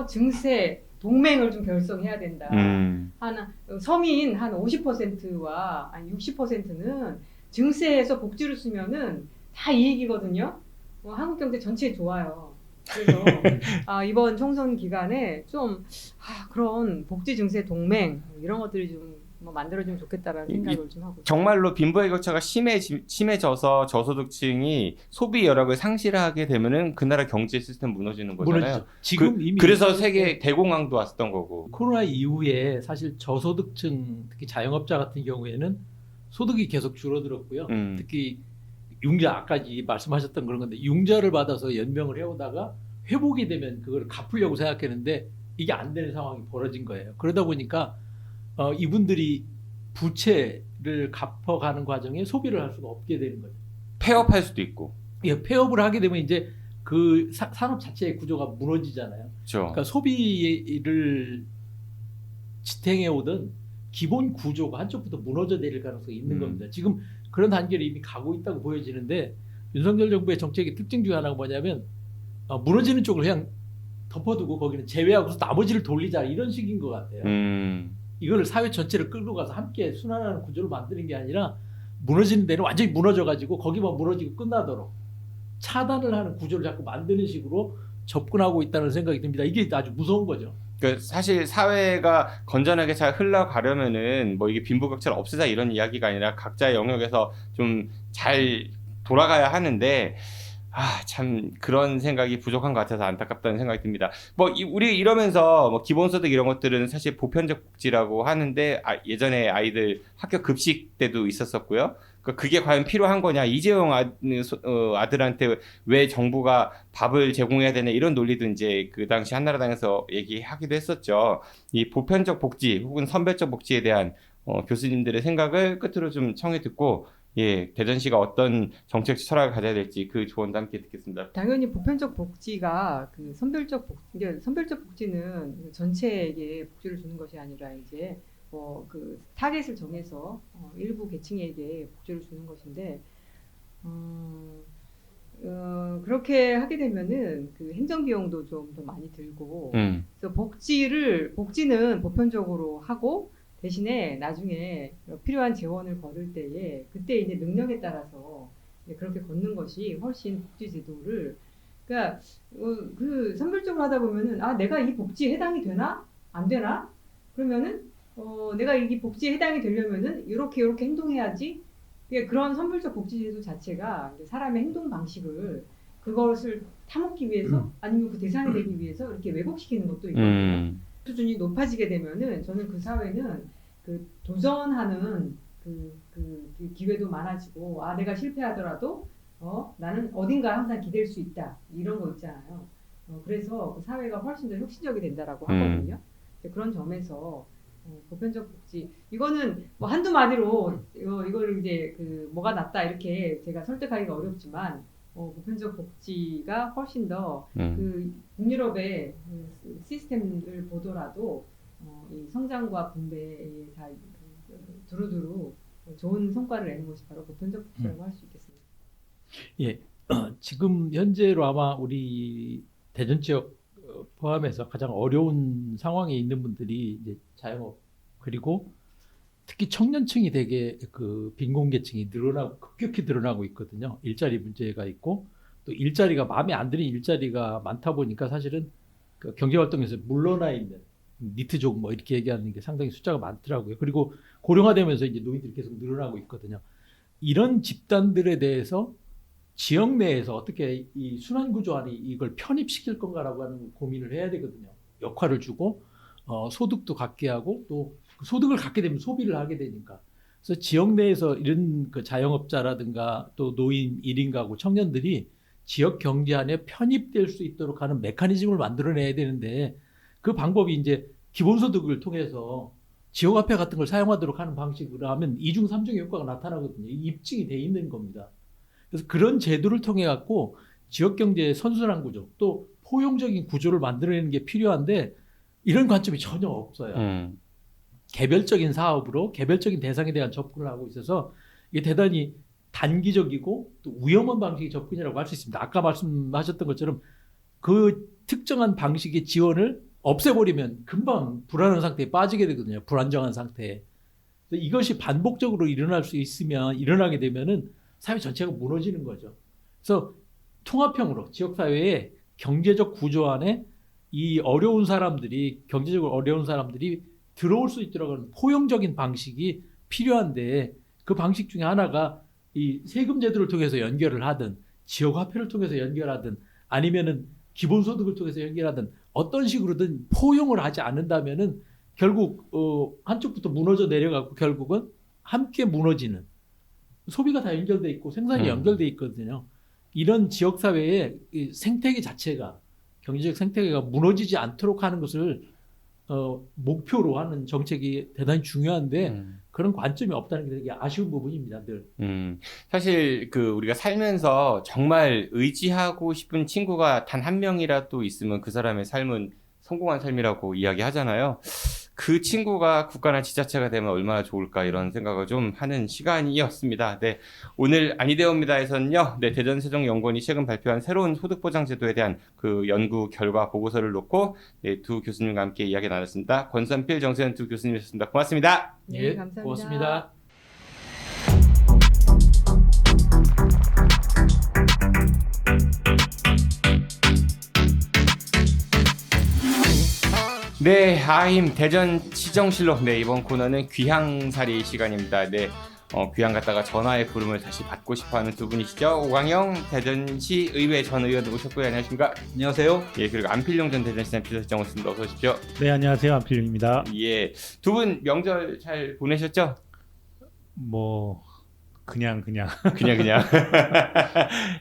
증세, 동맹을 좀 결성해야 된다. 한 서민 한 50%와 한 60%는 증세에서 복지를 쓰면은 다 이익이거든요. 한국 경제 전체에 좋아요. 그래서 이번 총선 기간에 좀 그런 복지 증세 동맹 이런 것들이 좀 뭐 만들어주면 좋겠다라는 생각을 좀 하고 있어요. 정말로 빈부의 격차가 심해져서 저소득층이 소비 여력을 상실하게 되면은 그 나라 경제 시스템 무너지는 거잖아요. 무너지죠. 지금 이미 그래서 세계 대공황도 왔었던 거고. 코로나 이후에 사실 저소득층 특히 자영업자 같은 경우에는 소득이 계속 줄어들었고요. 특히 융자 아까 말씀하셨던 그런 건데 융자를 받아서 연명을 해오다가 회복이 되면 그걸 갚으려고 생각했는데 이게 안 되는 상황이 벌어진 거예요. 그러다 보니까 이분들이 부채를 갚아가는 과정에 소비를 할 수가 없게 되는 거죠. 폐업할 수도 있고. 예, 폐업을 하게 되면 이제 그 산업 자체의 구조가 무너지잖아요. 그렇죠. 그러니까 소비를 지탱해 오던 기본 구조가 한쪽부터 무너져 내릴 가능성이 있는 겁니다. 지금 그런 단계를 이미 가고 있다고 보여지는데 윤석열 정부의 정책의 특징 중에 하나가 뭐냐면 무너지는 쪽을 그냥 덮어두고 거기는 제외하고서 나머지를 돌리자 이런 식인 것 같아요. 이걸 사회 전체를 끌고 가서 함께 순환하는 구조를 만드는 게 아니라 무너지는 데는 완전히 무너져가지고 거기만 무너지고 끝나도록 차단을 하는 구조를 자꾸 만드는 식으로 접근하고 있다는 생각이 듭니다. 이게 아주 무서운 거죠. 그러니까 사실 사회가 건전하게 잘 흘러가려면은 뭐 이게 빈부격차를 없애자 이런 이야기가 아니라 각자의 영역에서 좀 잘 돌아가야 하는데 참 그런 생각이 부족한 것 같아서 안타깝다는 생각이 듭니다. 뭐 우리 이러면서 뭐 기본소득 이런 것들은 사실 보편적 복지라고 하는데 예전에 아이들 학교 급식 때도 있었었고요. 그게 과연 필요한 거냐? 이재용 아들한테 왜 정부가 밥을 제공해야 되냐 이런 논리도 이제 그 당시 한나라당에서 얘기하기도 했었죠. 이 보편적 복지 혹은 선별적 복지에 대한 교수님들의 생각을 끝으로 좀 청해 듣고 대전시가 어떤 정책 철학을 가져야 될지 그 조언도 함께 듣겠습니다. 당연히 보편적 복지가 그 선별적 복지는 전체에게 복지를 주는 것이 아니라 이제 그 타겟을 정해서 일부 계층에게 복지를 주는 것인데 그렇게 하게 되면은 그 행정 비용도 좀 더 많이 들고 그래서 복지는 보편적으로 하고 대신에 나중에 필요한 재원을 거둘 때에 그때 이제 능력에 따라서 그렇게 걷는 것이 훨씬 복지 제도를 그러니까 그 선별적으로 하다 보면은 내가 이 복지에 해당이 되나 안 되나 그러면은 내가 이 복지에 해당이 되려면은 이렇게 행동해야지. 그런 선별적 복지 제도 자체가 이제 사람의 행동 방식을 그것을 타먹기 위해서 아니면 그 대상이 되기 위해서 이렇게 왜곡시키는 것도 있거든요. 수준이 높아지게 되면은 저는 그 사회는 그 도전하는 그 기회도 많아지고 내가 실패하더라도 나는 어딘가 항상 기댈 수 있다 이런 거 있잖아요. 그래서 그 사회가 훨씬 더 혁신적이 된다라고 하거든요. 그런 점에서 보편적 복지 이거는 뭐 한두 마디로 이걸 이제 그 뭐가 낫다 이렇게 제가 설득하기가 어렵지만 보편적 복지가 훨씬 더 그 북유럽의 그 시스템을 보더라도 이 성장과 분배에 다 두루두루 좋은 성과를 내는 것이 바로 보편적 복지라고 할 수 있겠습니다. 예, 지금 현재로 아마 우리 대전 지역 포함해서 가장 어려운 상황에 있는 분들이 이제 자영업 그리고 특히 청년층이 되게 그 빈곤계층이 급격히 늘어나고 있거든요. 일자리 문제가 있고 또 일자리가 마음에 안 드는 일자리가 많다 보니까 사실은 그 경제활동에서 물러나 있는 니트족 뭐 이렇게 얘기하는 게 상당히 숫자가 많더라고요. 그리고 고령화되면서 이제 노인들이 계속 늘어나고 있거든요. 이런 집단들에 대해서 지역 내에서 어떻게 이 순환구조 안에 이걸 편입시킬 건가라고 하는 고민을 해야 되거든요. 역할을 주고 소득도 갖게 하고 또 소득을 갖게 되면 소비를 하게 되니까. 그래서 지역 내에서 이런 그 자영업자라든가 또 노인 1인 가구 청년들이 지역 경제 안에 편입될 수 있도록 하는 메커니즘을 만들어내야 되는데 그 방법이 이제 기본소득을 통해서 지역화폐 같은 걸 사용하도록 하는 방식으로 하면 2중 3중의 효과가 나타나거든요. 입증이 돼 있는 겁니다. 그래서 그런 제도를 통해 갖고 지역 경제의 선순환 구조 또 포용적인 구조를 만들어내는 게 필요한데 이런 관점이 전혀 없어요. 개별적인 사업으로 개별적인 대상에 대한 접근을 하고 있어서 이게 대단히 단기적이고 또 위험한 방식의 접근이라고 할 수 있습니다. 아까 말씀하셨던 것처럼 그 특정한 방식의 지원을 없애버리면 금방 불안한 상태에 빠지게 되거든요. 불안정한 상태에. 이것이 반복적으로 일어나게 되면은 사회 전체가 무너지는 거죠. 그래서 통합형으로 지역사회의 경제적 구조 안에 이 경제적으로 어려운 사람들이 들어올 수 있도록 하는 포용적인 방식이 필요한데 그 방식 중에 하나가 이 세금 제도를 통해서 연결을 하든 지역화폐를 통해서 연결하든 아니면은 기본소득을 통해서 연결하든 어떤 식으로든 포용을 하지 않는다면은 결국 한쪽부터 무너져 내려가고 결국은 함께 무너지는 소비가 다 연결돼 있고 생산이 연결돼 있거든요. 이런 지역사회의 생태계 자체가 경제적 생태계가 무너지지 않도록 하는 것을 목표로 하는 정책이 대단히 중요한데 그런 관점이 없다는 게 되게 아쉬운 부분입니다. 늘. 사실 우리가 살면서 정말 의지하고 싶은 친구가 단 한 명이라도 있으면 그 사람의 삶은 성공한 삶이라고 이야기하잖아요. 그 친구가 국가나 지자체가 되면 얼마나 좋을까 이런 생각을 좀 하는 시간이었습니다. 네, 오늘 아니되옵니다에서는요. 네, 대전세종연구원이 최근 발표한 새로운 소득보장제도에 대한 그 연구 결과 보고서를 놓고 네, 두 교수님과 함께 이야기 나눴습니다. 권선필, 정세현 두 교수님이셨습니다. 고맙습니다. 네, 감사합니다. 고맙습니다. 네, 아임 대전시정실록. 네, 이번 코너는 귀향살이 시간입니다. 네, 귀향 갔다가 전화의 부름을 다시 받고 싶어하는 두 분이시죠. 오광영 대전시 의회 전 의원 오셨고요. 안녕하십니까? 안녕하세요. 예, 그리고 안필용 전 대전시장 비서실장 오셨습니다. 어서 오십시오. 네, 안녕하세요. 안필용입니다. 예, 두 분 명절 잘 보내셨죠? 뭐 그냥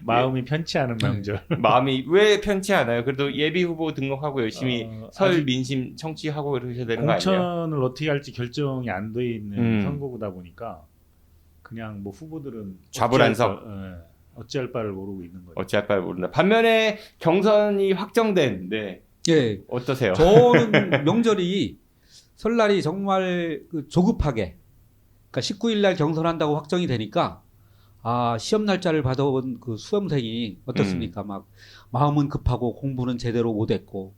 마음이 편치 않은 명절. 마음이 왜 편치 않아요? 그래도 예비 후보 등록하고 열심히 설 민심 청취하고 그러셔야 되는 거 아니에요? 공천을 어떻게 할지 결정이 안 돼 있는 선거구다 보니까 그냥 뭐 후보들은 좌불안석. 어찌할 바를 모르고 있는 거예요. 어찌할 바를 모른다. 반면에 경선이 확정된, 네, 예, 어떠세요? 저는 명절이 설날이 정말 조급하게, 그러니까 19일 날 경선한다고 확정이 되니까 시험 날짜를 받아온 그 수험생이 어떻습니까? 막 마음은 급하고 공부는 제대로 못했고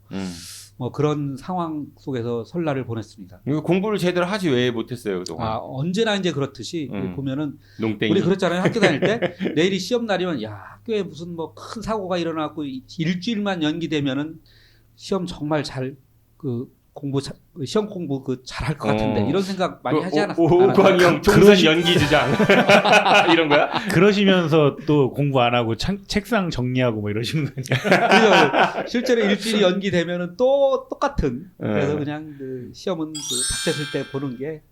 뭐 그런 상황 속에서 설날을 보냈습니다. 이거 공부를 제대로 하지 왜 못했어요 그동안? 아, 언제나 이제 그렇듯이 보면은 농땡이. 우리 그렇잖아요. 학교 다닐 때 내일이 시험 날이면 야 학교에 무슨 뭐 큰 사고가 일어나고 일주일만 연기되면은 시험 정말 잘 시험 공부 잘할 것 같은데 이런 생각 많이 하지 않았어요? 오광영 총선 연기 주장 이런 거야? 그러시면서 또 공부 안 하고 책상 정리하고 뭐 이러시는 거예요. 그래서 실제로 일주일이 연기되면은 또 똑같은. 그래서 그냥 그 시험은 닥쳤을 때 보는 게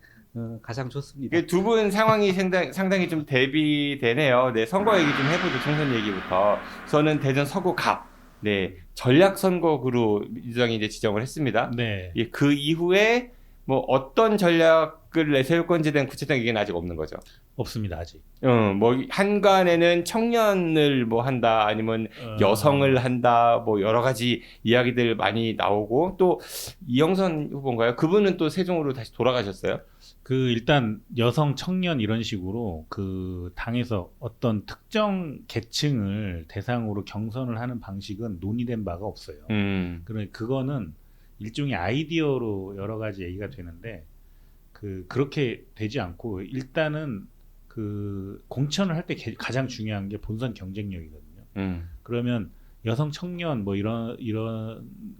가장 좋습니다. 두 분 상황이 상당히 좀 대비되네요. 네, 선거 얘기 좀 해보죠. 총선 얘기부터. 저는 대전 서구 갑. 네, 전략 선거구로 민주당이 이제 지정을 했습니다. 네. 예, 그 이후에 뭐 어떤 전략을 내세울 건지에 대한 구체적인 얘기는 아직 없는 거죠. 없습니다 아직. 뭐 한간에는 청년을 뭐 한다, 아니면 여성을 한다, 뭐 여러 가지 이야기들 많이 나오고 또 이영선 후보인가요? 그분은 또 세종으로 다시 돌아가셨어요. 그 일단 여성 청년 이런 식으로 그 당에서 어떤 특정 계층을 대상으로 경선을 하는 방식은 논의된 바가 없어요. 그러니까 그거는 일종의 아이디어로 여러 가지 얘기가 되는데 그렇게 되지 않고 일단은 그 공천을 할 때 가장 중요한 게 본선 경쟁력이거든요. 그러면 여성 청년 뭐 이런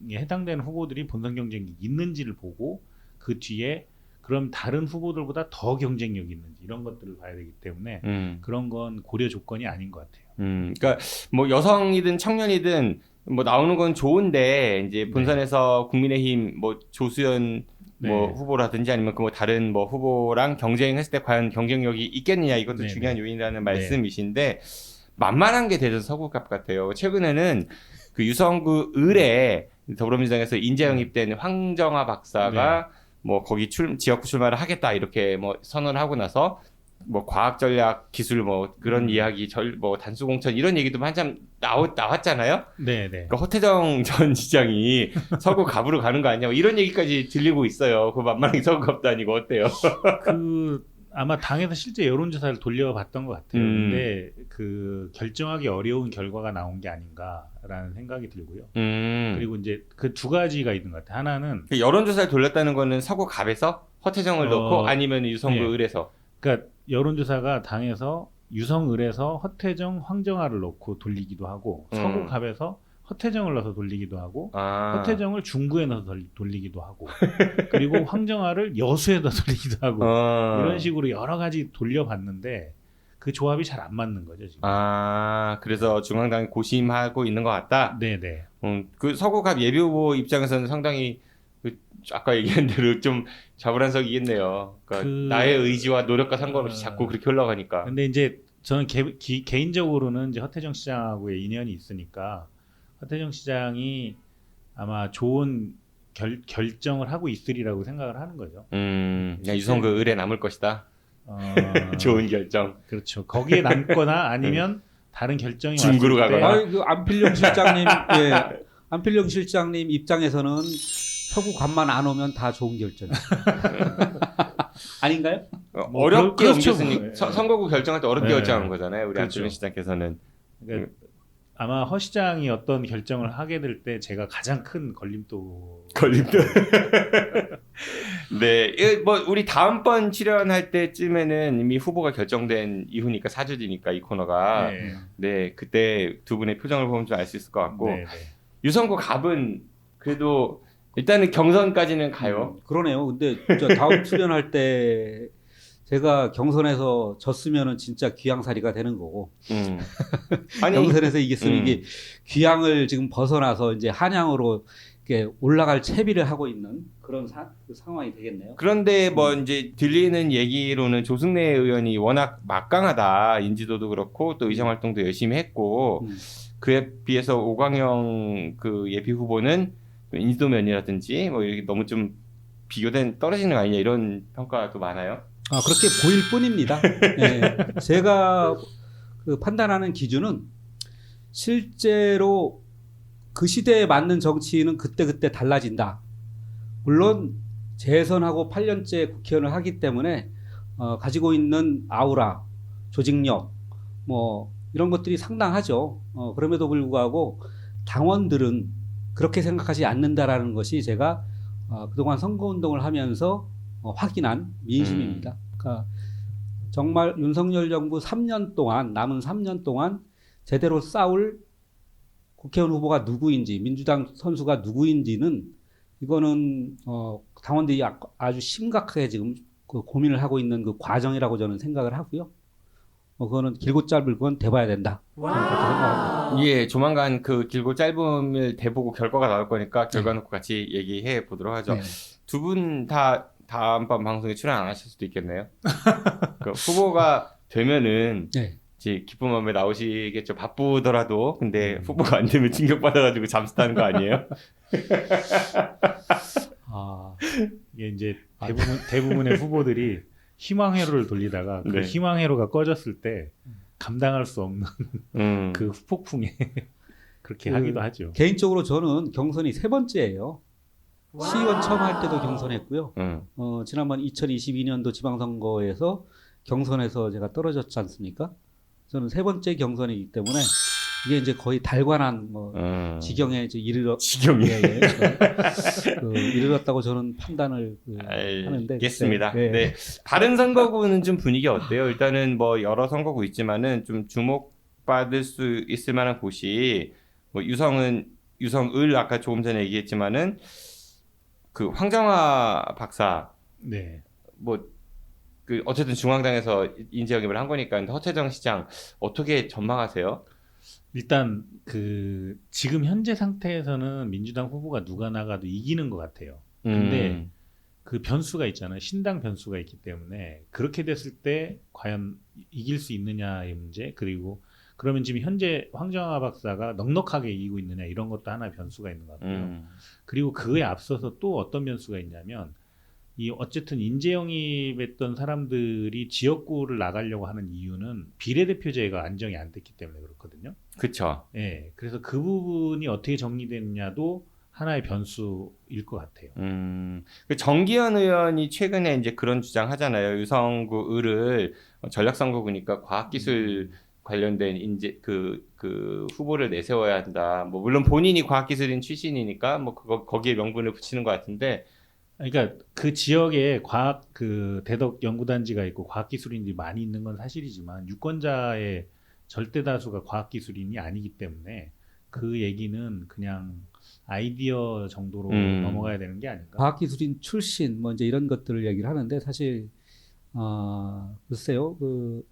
게 해당되는 후보들이 본선 경쟁력이 있는지를 보고 그 뒤에 그럼 다른 후보들보다 더 경쟁력이 있는지 이런 것들을 봐야 되기 때문에 그런 건 고려 조건이 아닌 것 같아요. 그러니까 뭐 여성이든 청년이든 뭐 나오는 건 좋은데 이제 본선에서 국민의힘 뭐 조수연 뭐 후보라든지 아니면 그 뭐 다른 뭐 후보랑 경쟁했을 때 과연 경쟁력이 있겠느냐 이것도 중요한 요인이라는 말씀이신데 만만한 게 대전 서구갑 같아요. 최근에는 그 유성구 을에 더불어민주당에서 인재 영입된 황정아 박사가 뭐 거기 지역구 출마를 하겠다 이렇게 뭐 선언을 하고 나서 뭐 과학 전략 기술 뭐 그런 이야기 뭐 단수 공천 이런 얘기도 한참 나왔잖아요. 네. 그러니까 허태정 전 시장이 서구 갑으로 가는 거 아니냐 뭐 이런 얘기까지 들리고 있어요. 그 만만하게 서구 갑도 아니고 어때요? 아마 당에서 실제 여론조사를 돌려봤던 것 같아요. 근데 그 결정하기 어려운 결과가 나온 게 아닌가라는 생각이 들고요. 그리고 이제 그 두 가지가 있는 것 같아요. 하나는 여론조사를 돌렸다는 거는 서구 갑에서 허태정을 넣고 아니면 유성구 을에서. 그러니까 여론조사가 당에서 유성을에서 허태정, 황정아를 넣고 돌리기도 하고 서구 갑에서 허태정을 넣어서 돌리기도 하고 허태정을 중구에 넣어서 돌리기도 하고 그리고 황정아를 여수에 넣어서 돌리기도 하고 이런 식으로 여러 가지 돌려봤는데 그 조합이 잘 안 맞는 거죠 지금. 그래서 중앙당이 고심하고 있는 것 같다. 네네. 그 서구갑 예비후보 입장에서는 상당히 아까 얘기한 대로 좀 자불안석이겠네요. 그러니까 나의 의지와 노력과 상관없이 자꾸 그렇게 흘러가니까. 근데 이제 저는 개인적으로는 이제 허태정 시장하고의 인연이 있으니까 허태정 시장이 아마 좋은 결정을 하고 있으리라고 생각을 하는 거죠. 그냥 유성구 을에 남을 것이다. 좋은 결정. 그렇죠. 거기에 남거나 아니면 다른 결정이 중구로 가거나. 그 안필영 실장님, 안필영 실장님 입장에서는 서구 갑만 안 오면 다 좋은 결정. 아닌가요? 어렵게 그렇죠. 옮겼으니 선거구 결정할 때 어렵게 결정한 거잖아요. 우리 그렇죠. 안필영 시장께서는. 그러니까 아마 허 시장이 어떤 결정을 하게 될 때 제가 가장 큰 걸림돌. 네, 뭐 우리 다음번 출연할 때쯤에는 이미 후보가 결정된 이후니까 4주 뒤니까 이 코너가. 네, 그때 두 분의 표정을 보면 좀 알 수 있을 것 같고. 유성구 갑은 그래도 일단은 경선까지는 가요. 그러네요. 근데 다음 출연할 때 제가 경선에서 졌으면은 진짜 귀양살이가 되는 거고. 아니, 경선에서 이겼으면 이게 귀양을 지금 벗어나서 이제 한양으로 이렇게 올라갈 채비를 하고 있는 그런 상황이 되겠네요. 그런데 뭐 이제 들리는 얘기로는 조승래 의원이 워낙 막강하다. 인지도도 그렇고 또 의정 활동도 열심히 했고 그에 비해서 오광영 그 예비 후보는 인지도 면이라든지 뭐 이렇게 너무 좀 비교된 떨어지는 거 아니냐 이런 평가도 많아요. 그렇게 보일 뿐입니다. 네. 제가 그 판단하는 기준은 실제로 그 시대에 맞는 정치인은 그때그때 달라진다. 물론 재선하고 8년째 국회의원을 하기 때문에 가지고 있는 아우라, 조직력 뭐 이런 것들이 상당하죠. 그럼에도 불구하고 당원들은 그렇게 생각하지 않는다라는 것이 제가 그동안 선거운동을 하면서 확인한 민심입니다. 그러니까 정말 윤석열 정부 3년 동안 남은 3년 동안 제대로 싸울 국회의원 후보가 누구인지 민주당 선수가 누구인지는 이거는 당원들이 아주 심각하게 지금 그 고민을 하고 있는 그 과정이라고 저는 생각을 하고요. 그거는 길고 짧을 건 대봐야 된다. 저는 그렇게 생각합니다. 예, 조만간 그 길고 짧음을 대보고 결과가 나올 거니까 결과 놓고 같이 얘기해 보도록 하죠. 네. 두 분 다 다음번 방송에 출연 안 하실 수도 있겠네요. 그 후보가 되면은 네. 이제 기쁜 마음에 나오시겠죠. 바쁘더라도. 근데 후보가 안 되면 충격받아가지고 잠수 타는 거 아니에요? 이게 이제 대부분의 후보들이 희망회로를 돌리다가 그 네. 희망회로가 꺼졌을 때 감당할 수 없는 그 후폭풍에 그렇게 하기도 하죠. 개인적으로 저는 경선이 3번째예요. 시의원 처음 할 때도 경선했고요. 지난번 2022년도 지방선거에서 경선에서 제가 떨어졌지 않습니까? 저는 3번째 경선이기 때문에 이게 이제 거의 달관한 지경에 이제 지경에 이르렀다고 저는 판단을 하는데. 알겠습니다. 네. 네. 다른 선거구는 좀 분위기 어때요? 일단은 뭐 여러 선거구 있지만은 좀 주목받을 수 있을 만한 곳이 뭐 유성을 아까 조금 전에 얘기했지만은 그 황정화 박사 네. 뭐 그 어쨌든 중앙당에서 인재 영입을 한 거니까 허태정 시장 어떻게 전망하세요? 일단 그 지금 현재 상태에서는 민주당 후보가 누가 나가도 이기는 것 같아요. 근데 그 변수가 있잖아요. 신당 변수가 있기 때문에 그렇게 됐을 때 과연 이길 수 있느냐의 문제, 그리고 그러면 지금 현재 황정화 박사가 넉넉하게 이기고 있느냐, 이런 것도 하나의 변수가 있는 것 같고요. 그리고 그에 앞서서 또 어떤 변수가 있냐면 이 어쨌든 인재 영입했던 사람들이 지역구를 나가려고 하는 이유는 비례대표제가 안정이 안 됐기 때문에 그렇거든요. 그렇죠. 예, 그래서 그 부분이 어떻게 정리되느냐도 하나의 변수일 것 같아요. 그 정기현 의원이 최근에 이제 그런 주장 하잖아요. 유성구 을을 전략선거구니까 과학기술 관련된 이제 그 후보를 내세워야 한다. 뭐 물론 본인이 과학기술인 출신이니까 뭐 거기에 명분을 붙이는 것 같은데. 그러니까 그 지역에 과학 그 대덕 연구단지가 있고 과학기술인들이 많이 있는 건 사실이지만 유권자의 절대 다수가 과학기술인이 아니기 때문에 그 얘기는 그냥 아이디어 정도로 넘어가야 되는 게 아닌가. 과학기술인 출신 뭐 이제 이런 것들을 얘기를 하는데 사실 글쎄요, 그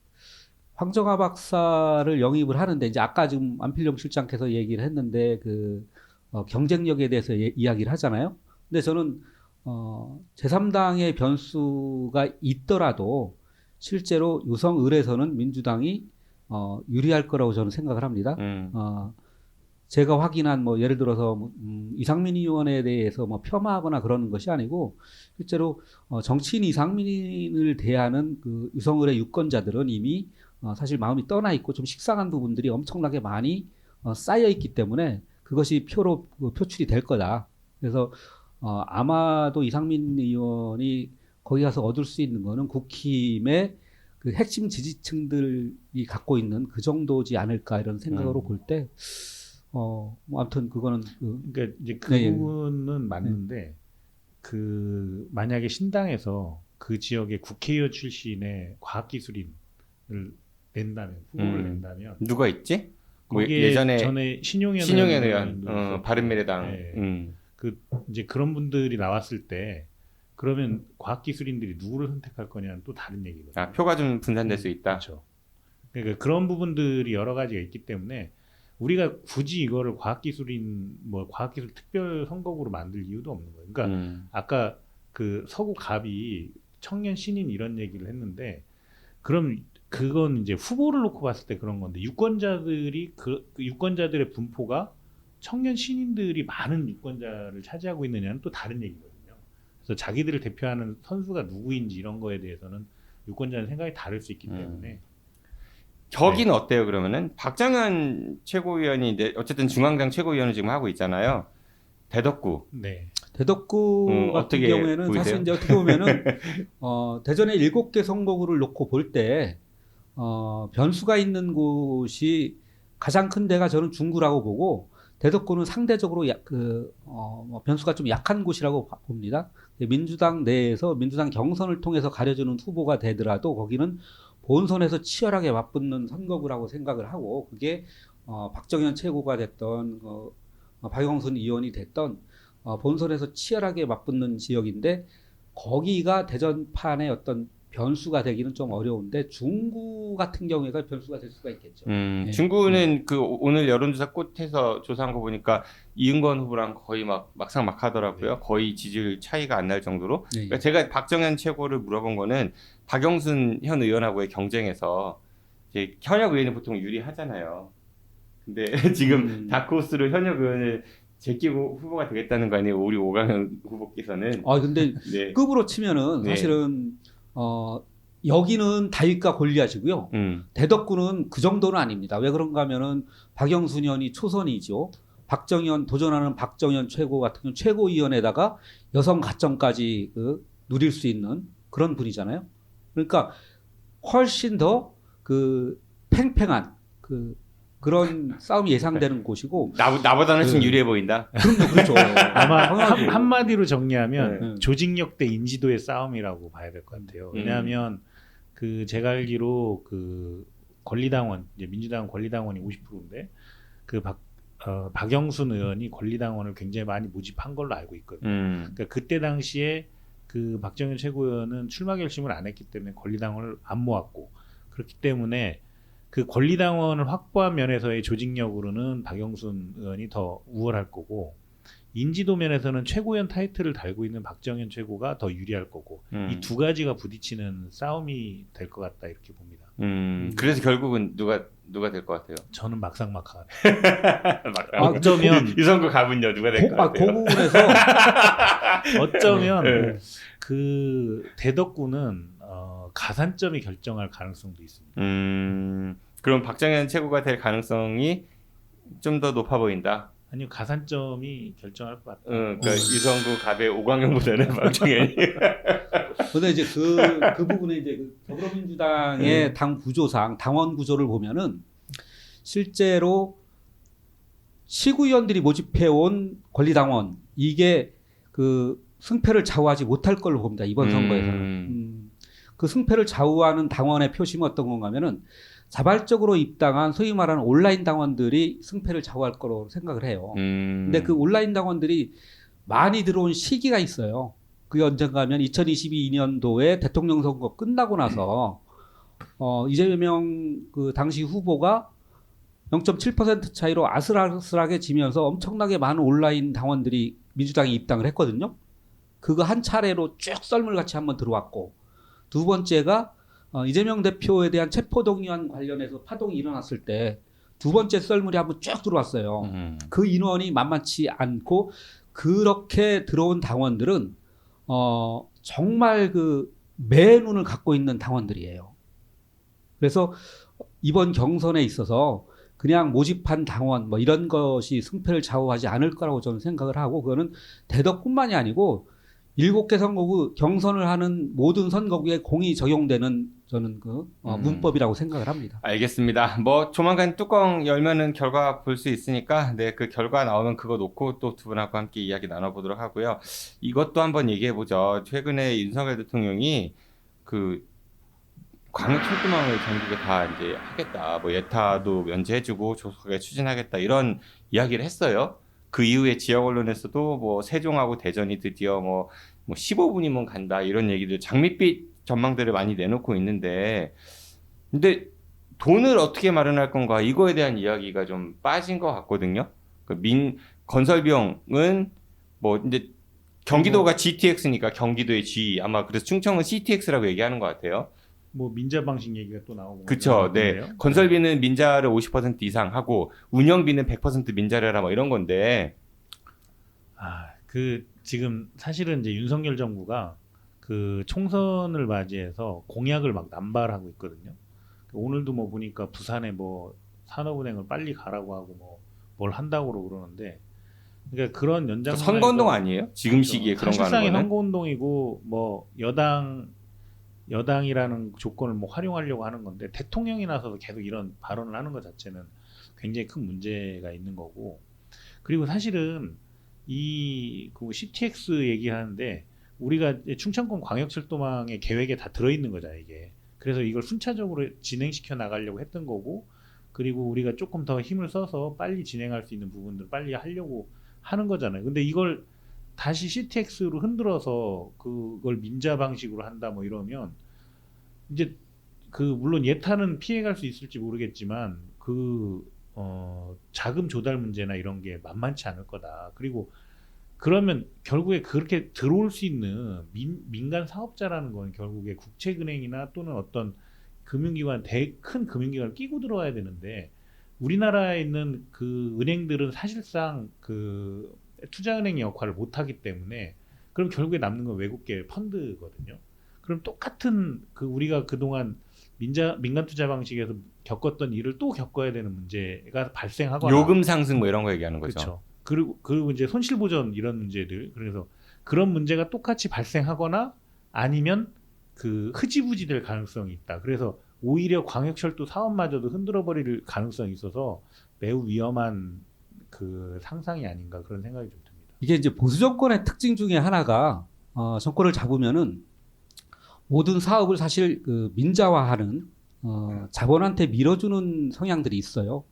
황정화 박사를 영입을 하는데 이제 아까 지금 안필용 실장께서 얘기를 했는데 그 경쟁력에 대해서 이야기를 하잖아요. 근데 저는 제3당의 변수가 있더라도 실제로 유성을에서는 민주당이 유리할 거라고 저는 생각을 합니다. 제가 확인한 뭐 예를 들어서 이상민 의원에 대해서 뭐 폄하하거나 그러는 것이 아니고 실제로 정치인 이상민을 대하는 그 유성을의 유권자들은 이미 사실 마음이 떠나 있고 좀 식상한 부분들이 엄청나게 많이 쌓여 있기 때문에 그것이 표로 표출이 될 거다. 그래서 아마도 이상민 의원이 거기 가서 얻을 수 있는 거는 국힘의 그 핵심 지지층들이 갖고 있는 그 정도지 않을까 이런 생각으로 볼 때, 뭐 아무튼 그거는 그러니까 이제 그 부분은 맞는데 그 만약에 신당에서 그 지역의 국회의원 출신의 과학기술인을 낸다면 후보를 낸다면 누가 있지? 뭐 거기에 예전에 전에 신용현 의원, 바른미래당. 네. 그 이제 그런 분들이 나왔을 때 그러면 과학기술인들이 누구를 선택할 거냐는 또 다른 얘기거든요. 표가 좀 분산될 수 있다. 그렇죠. 그러니까 그런 부분들이 여러 가지가 있기 때문에 우리가 굳이 이거를 과학기술인 뭐 과학기술 특별 선거구로 만들 이유도 없는 거예요. 그러니까 아까 그 서구 갑이 청년 신인 이런 얘기를 했는데 그럼 그건 이제 후보를 놓고 봤을 때 그런 건데 유권자들이 그 유권자들의 분포가 청년 신인들이 많은 유권자를 차지하고 있느냐는 또 다른 얘기거든요. 그래서 자기들을 대표하는 선수가 누구인지 이런 거에 대해서는 유권자는 생각이 다를 수 있기 때문에 저기는 어때요? 그러면은 박정현 최고위원이 어쨌든 중앙당 최고위원을 지금 하고 있잖아요. 대덕구. 네. 대덕구 같은 경우에는 보이세요? 사실 이제 어떻게 보면은 대전에 7개 선거구를 놓고 볼 때 변수가 있는 곳이 가장 큰 데가 저는 중구라고 보고 대덕구는 상대적으로 변수가 좀 약한 곳이라고 봅니다. 민주당 내에서 민주당 경선을 통해서 가려주는 후보가 되더라도 거기는 본선에서 치열하게 맞붙는 선거구라고 생각을 하고 그게 박정현 최고가 됐던 박영순 의원이 됐던 본선에서 치열하게 맞붙는 지역인데 거기가 대전판의 어떤 변수가 되기는 좀 어려운데 중구 같은 경우에가 변수가 될 수가 있겠죠. 중구는 그 오늘 여론조사 꽃에서 조사한 거 보니까 이은건 후보랑 거의 막상 막하더라고요. 거의 지지율 차이가 안 날 정도로. 그러니까 제가 박정현 최고를 물어본 거는 박영순 현 의원하고의 경쟁에서 이제 현역 의원이 보통 유리하잖아요. 근데 지금 다크호스로 현역 의원을 제끼고 후보가 되겠다는 거 아니에요? 우리 오강현 후보께서는. 근데 네. 급으로 치면은 사실은 여기는 다윗과 골리앗이고요. 대덕구는 그 정도는 아닙니다. 왜 그런가 하면은 박영순 의원이 초선이죠. 박정현 도전하는 박정현 최고 같은 경우 최고위원에다가 여성 가점까지 누릴 수 있는 그런 분이잖아요. 그러니까 훨씬 더 팽팽한 그런 싸움이 예상되는 곳이고 나보다는 좀 유리해 보인다. 그렇죠. 아마 한마디로 정리하면 조직력 대 인지도의 싸움이라고 봐야 될 것 같아요. 왜냐하면 제가 알기로 권리당원 이제 민주당 권리당원이 50%인데 박영순 의원이 권리당원을 굉장히 많이 모집한 걸로 알고 있거든요. 그러니까 그때 당시에 박정현 최고위원은 출마 결심을 안 했기 때문에 권리당원을 안 모았고 그렇기 때문에 권리당원을 확보한 면에서의 조직력으로는 박영순 의원이 더 우월할 거고 인지도 면에서는 최고위원 타이틀을 달고 있는 박정현 최고가 더 유리할 거고 이 두 가지가 부딪히는 싸움이 될 것 같다 이렇게 봅니다. 그래서 결국은 누가 될 것 같아요? 저는 막상막하네. 어쩌면 유성구 가군요 누가 될 것 같아요? 그 부분에서 어쩌면 대덕구는 가산점이 결정할 가능성도 있습니다. 그럼 박정현 최고가 될 가능성이 좀 더 높아 보인다. 아니요, 가산점이 결정할 것 같아요. 그러니까 유성구 갑의 오광영보다는 박정현이. 근데 이제 그 부분에 이제 더불어민주당의 당 구조상 당원 구조를 보면은 실제로 시구위원들이 모집해온 권리당원 이게 승패를 좌우하지 못할 걸로 봅니다. 이번 선거에서는. 그 승패를 좌우하는 당원의 표심은 어떤 건가 하면은 자발적으로 입당한 소위 말하는 온라인 당원들이 승패를 좌우할 거로 생각을 해요. 근데 그 온라인 당원들이 많이 들어온 시기가 있어요. 그게 언젠가 하면 2022년도에 대통령 선거 끝나고 나서 이재명 당시 후보가 0.7% 차이로 아슬아슬하게 지면서 엄청나게 많은 온라인 당원들이 민주당에 입당을 했거든요. 그거 한 차례로 쭉 썰물같이 한번 들어왔고 두 번째가 이재명 대표에 대한 체포동의안 관련해서 파동이 일어났을 때 두 번째 썰물이 한번 쭉 들어왔어요. 그 인원이 만만치 않고 그렇게 들어온 당원들은 정말 매눈을 갖고 있는 당원들이에요. 그래서 이번 경선에 있어서 그냥 모집한 당원 이런 것이 승패를 좌우하지 않을 거라고 저는 생각을 하고 그거는 대덕뿐만이 아니고 7개 선거구 경선을 하는 모든 선거구에 공이 적용되는 저는 문법이라고 생각을 합니다. 알겠습니다. 조만간 뚜껑 열면은 결과 볼 수 있으니까 그 결과 나오면 그거 놓고 또 두 분하고 함께 이야기 나눠보도록 하고요. 이것도 한번 얘기해보죠. 최근에 윤석열 대통령이 광역 철도망을 전국에 다 이제 하겠다. 예타도 면제해주고 조속하게 추진하겠다. 이런 이야기를 했어요. 그 이후에 지역 언론에서도 세종하고 대전이 드디어 15분이면 간다 이런 얘기들 장밋빛 전망들을 많이 내놓고 있는데 근데 돈을 어떻게 마련할 건가 이거에 대한 이야기가 좀 빠진 것 같거든요. 건설 비용은 이제 경기도가 GTX니까 경기도의 G 아마 그래서 충청은 CTX라고 얘기하는 것 같아요. 민자 방식 얘기가 또 나오고. 그렇죠. 네. 건설비는 민자를 50% 이상 하고 운영비는 100% 민자를 하라 이런 건데. 지금 사실은 이제 윤석열 정부가 총선을 맞이해서 공약을 막 남발하고 있거든요. 오늘도 보니까 부산에 산업은행을 빨리 가라고 하고 뭘 한다고 그러는데 그러니까 그런 연장 선거운동 아니에요? 지금 그렇죠. 시기에 그런 거 하는 사실상의 거는? 선거운동이고 여당이라는 조건을 활용하려고 하는 건데 대통령이 나서서 계속 이런 발언을 하는 것 자체는 굉장히 큰 문제가 있는 거고 그리고 사실은 그 CTX 얘기하는데 우리가 이제 충청권 광역철도망의 계획에 다 들어있는 거잖아요, 이게. 그래서 이걸 순차적으로 진행시켜 나가려고 했던 거고, 그리고 우리가 조금 더 힘을 써서 빨리 진행할 수 있는 부분들 빨리 하려고 하는 거잖아요. 근데 이걸 다시 CTX로 흔들어서 그걸 민자 방식으로 한다 뭐 이러면 이제 물론 예타는 피해갈 수 있을지 모르겠지만 자금 조달 문제나 이런 게 만만치 않을 거다. 그리고 그러면 결국에 그렇게 들어올 수 있는 민간 사업자라는 건 결국에 국책은행이나 또는 어떤 금융기관, 큰 금융기관을 끼고 들어와야 되는데, 우리나라에 있는 그 은행들은 사실상 그 투자은행 역할을 못하기 때문에 그럼 결국에 남는 건 외국계 펀드거든요. 그럼 똑같은 우리가 그동안 민간 투자 방식에서 겪었던 일을 또 겪어야 되는 문제가 발생하거나, 요금 상승 뭐 이런 거 얘기하는 거죠. 그렇죠. 그리고 이제 손실 보전 이런 문제들, 그래서 그런 문제가 똑같이 발생하거나 아니면 흐지부지 될 가능성이 있다. 그래서 오히려 광역철도 사업마저도 흔들어 버릴 가능성이 있어서 매우 위험한 상상이 아닌가 그런 생각이 좀 듭니다. 이게 이제 보수 정권의 특징 중에 하나가 정권을 잡으면은 모든 사업을 사실 민자화하는 자본한테 밀어주는 성향들이 있어요.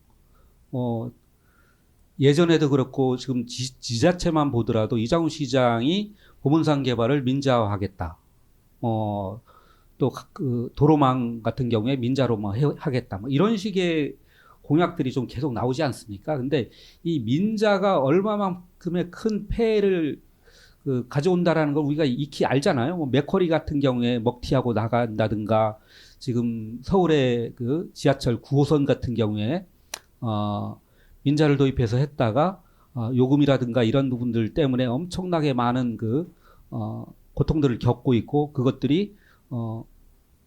예전에도 그렇고 지금 지자체만 보더라도 이장훈 시장이 보문산 개발을 민자화하겠다. 또 도로망 같은 경우에 민자로 뭐 하겠다. 뭐 이런 식의 공약들이 좀 계속 나오지 않습니까? 근데 이 민자가 얼마만큼의 큰 폐해를 가져온다라는 걸 우리가 익히 알잖아요. 뭐 맥쿼리 같은 경우에 먹튀하고 나간다든가, 지금 서울의 지하철 9호선 같은 경우에 민자를 도입해서 했다가 요금이라든가 이런 부분들 때문에 엄청나게 많은 고통들을 겪고 있고, 그것들이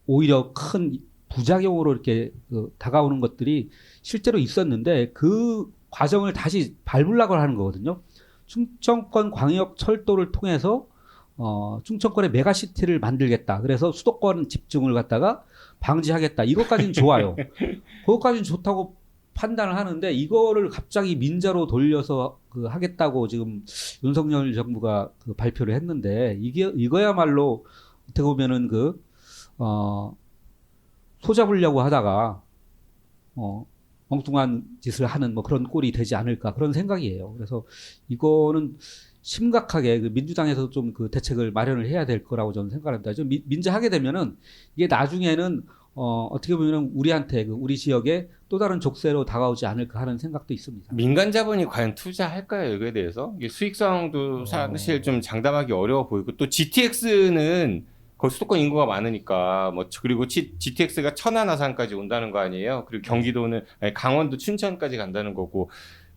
오히려 큰 부작용으로 이렇게 다가오는 것들이 실제로 있었는데, 그 과정을 다시 밟으려고 하는 거거든요. 충청권 광역철도를 통해서 충청권의 메가시티를 만들겠다. 그래서 수도권 집중을 갖다가 방지하겠다. 이것까지는 좋아요. 그것까지는 좋다고 판단을 하는데, 이거를 갑자기 민자로 돌려서 하겠다고 지금 윤석열 정부가 발표를 했는데, 이거야말로 어떻게 보면은 소잡으려고 하다가 엉뚱한 짓을 하는 뭐 그런 꼴이 되지 않을까, 그런 생각이에요. 그래서 이거는 심각하게 민주당에서 좀 대책을 마련을 해야 될 거라고 저는 생각합니다. 좀 민자하게 되면은 이게 나중에는 어떻게 보면 우리한테 우리 지역에 또 다른 족쇄로 다가오지 않을까 하는 생각도 있습니다. 민간 자본이 과연 투자할까요, 이거에 대해서? 이게 수익성도 사실 좀 장담하기 어려워 보이고, 또 GTX는 거기 수도권 인구가 많으니까 그리고 GTX가 천안 아산까지 온다는 거 아니에요. 그리고 경기도는 강원도 춘천까지 간다는 거고,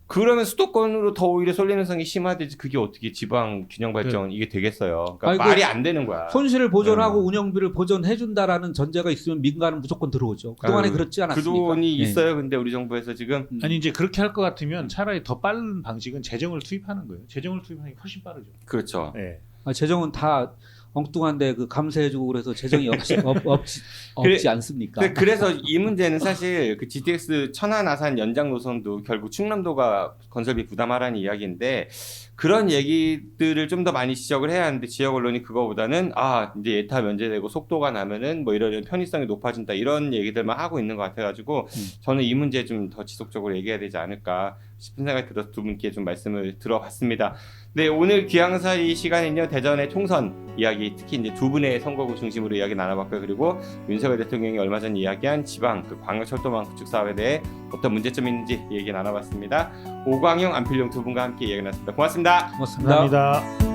그러면 수도권으로 더 오히려 쏠리는 성이 심화되지, 그게 어떻게 지방 균형 발전 이게 되겠어요? 그러니까 말이 안 되는 거야. 손실을 보전하고 운영비를 보전해준다라는 전제가 있으면 민간은 무조건 들어오죠. 그동안에 그렇지 않았습니까? 그 돈이 있어요, 근데 우리 정부에서 지금. 아니 이제 그렇게 할 것 같으면 차라리 더 빠른 방식은 재정을 투입하는 거예요. 재정을 투입하는 게 훨씬 빠르죠. 그렇죠. 네. 재정은 다 엉뚱한데 감세해주고 그래서 재정이 없지 않습니까? 그래서 이 문제는 사실 GTX 천안 아산 연장 노선도 결국 충남도가 건설비 부담하라는 이야기인데, 그런 얘기들을 좀 더 많이 지적을 해야 하는데, 지역 언론이 그거보다는 이제 예타 면제되고 속도가 나면은 뭐 이런 편의성이 높아진다, 이런 얘기들만 하고 있는 것 같아가지고 저는 이 문제 좀 더 지속적으로 얘기해야 되지 않을까 싶은 생각이 들어서 두 분께 좀 말씀을 들어봤습니다. 네, 오늘 귀향사 이 시간은요, 대전의 총선 이야기, 특히 이제 두 분의 선거구 중심으로 이야기 나눠봤고요. 그리고 윤석열 대통령이 얼마 전 이야기한 지방 광역철도망 구축 사업에 대해 어떤 문제점이 있는지 얘기 나눠봤습니다. 오광영, 안필용 두 분과 함께 이야기 나눴습니다. 고맙습니다. 고맙습니다. 감사합니다.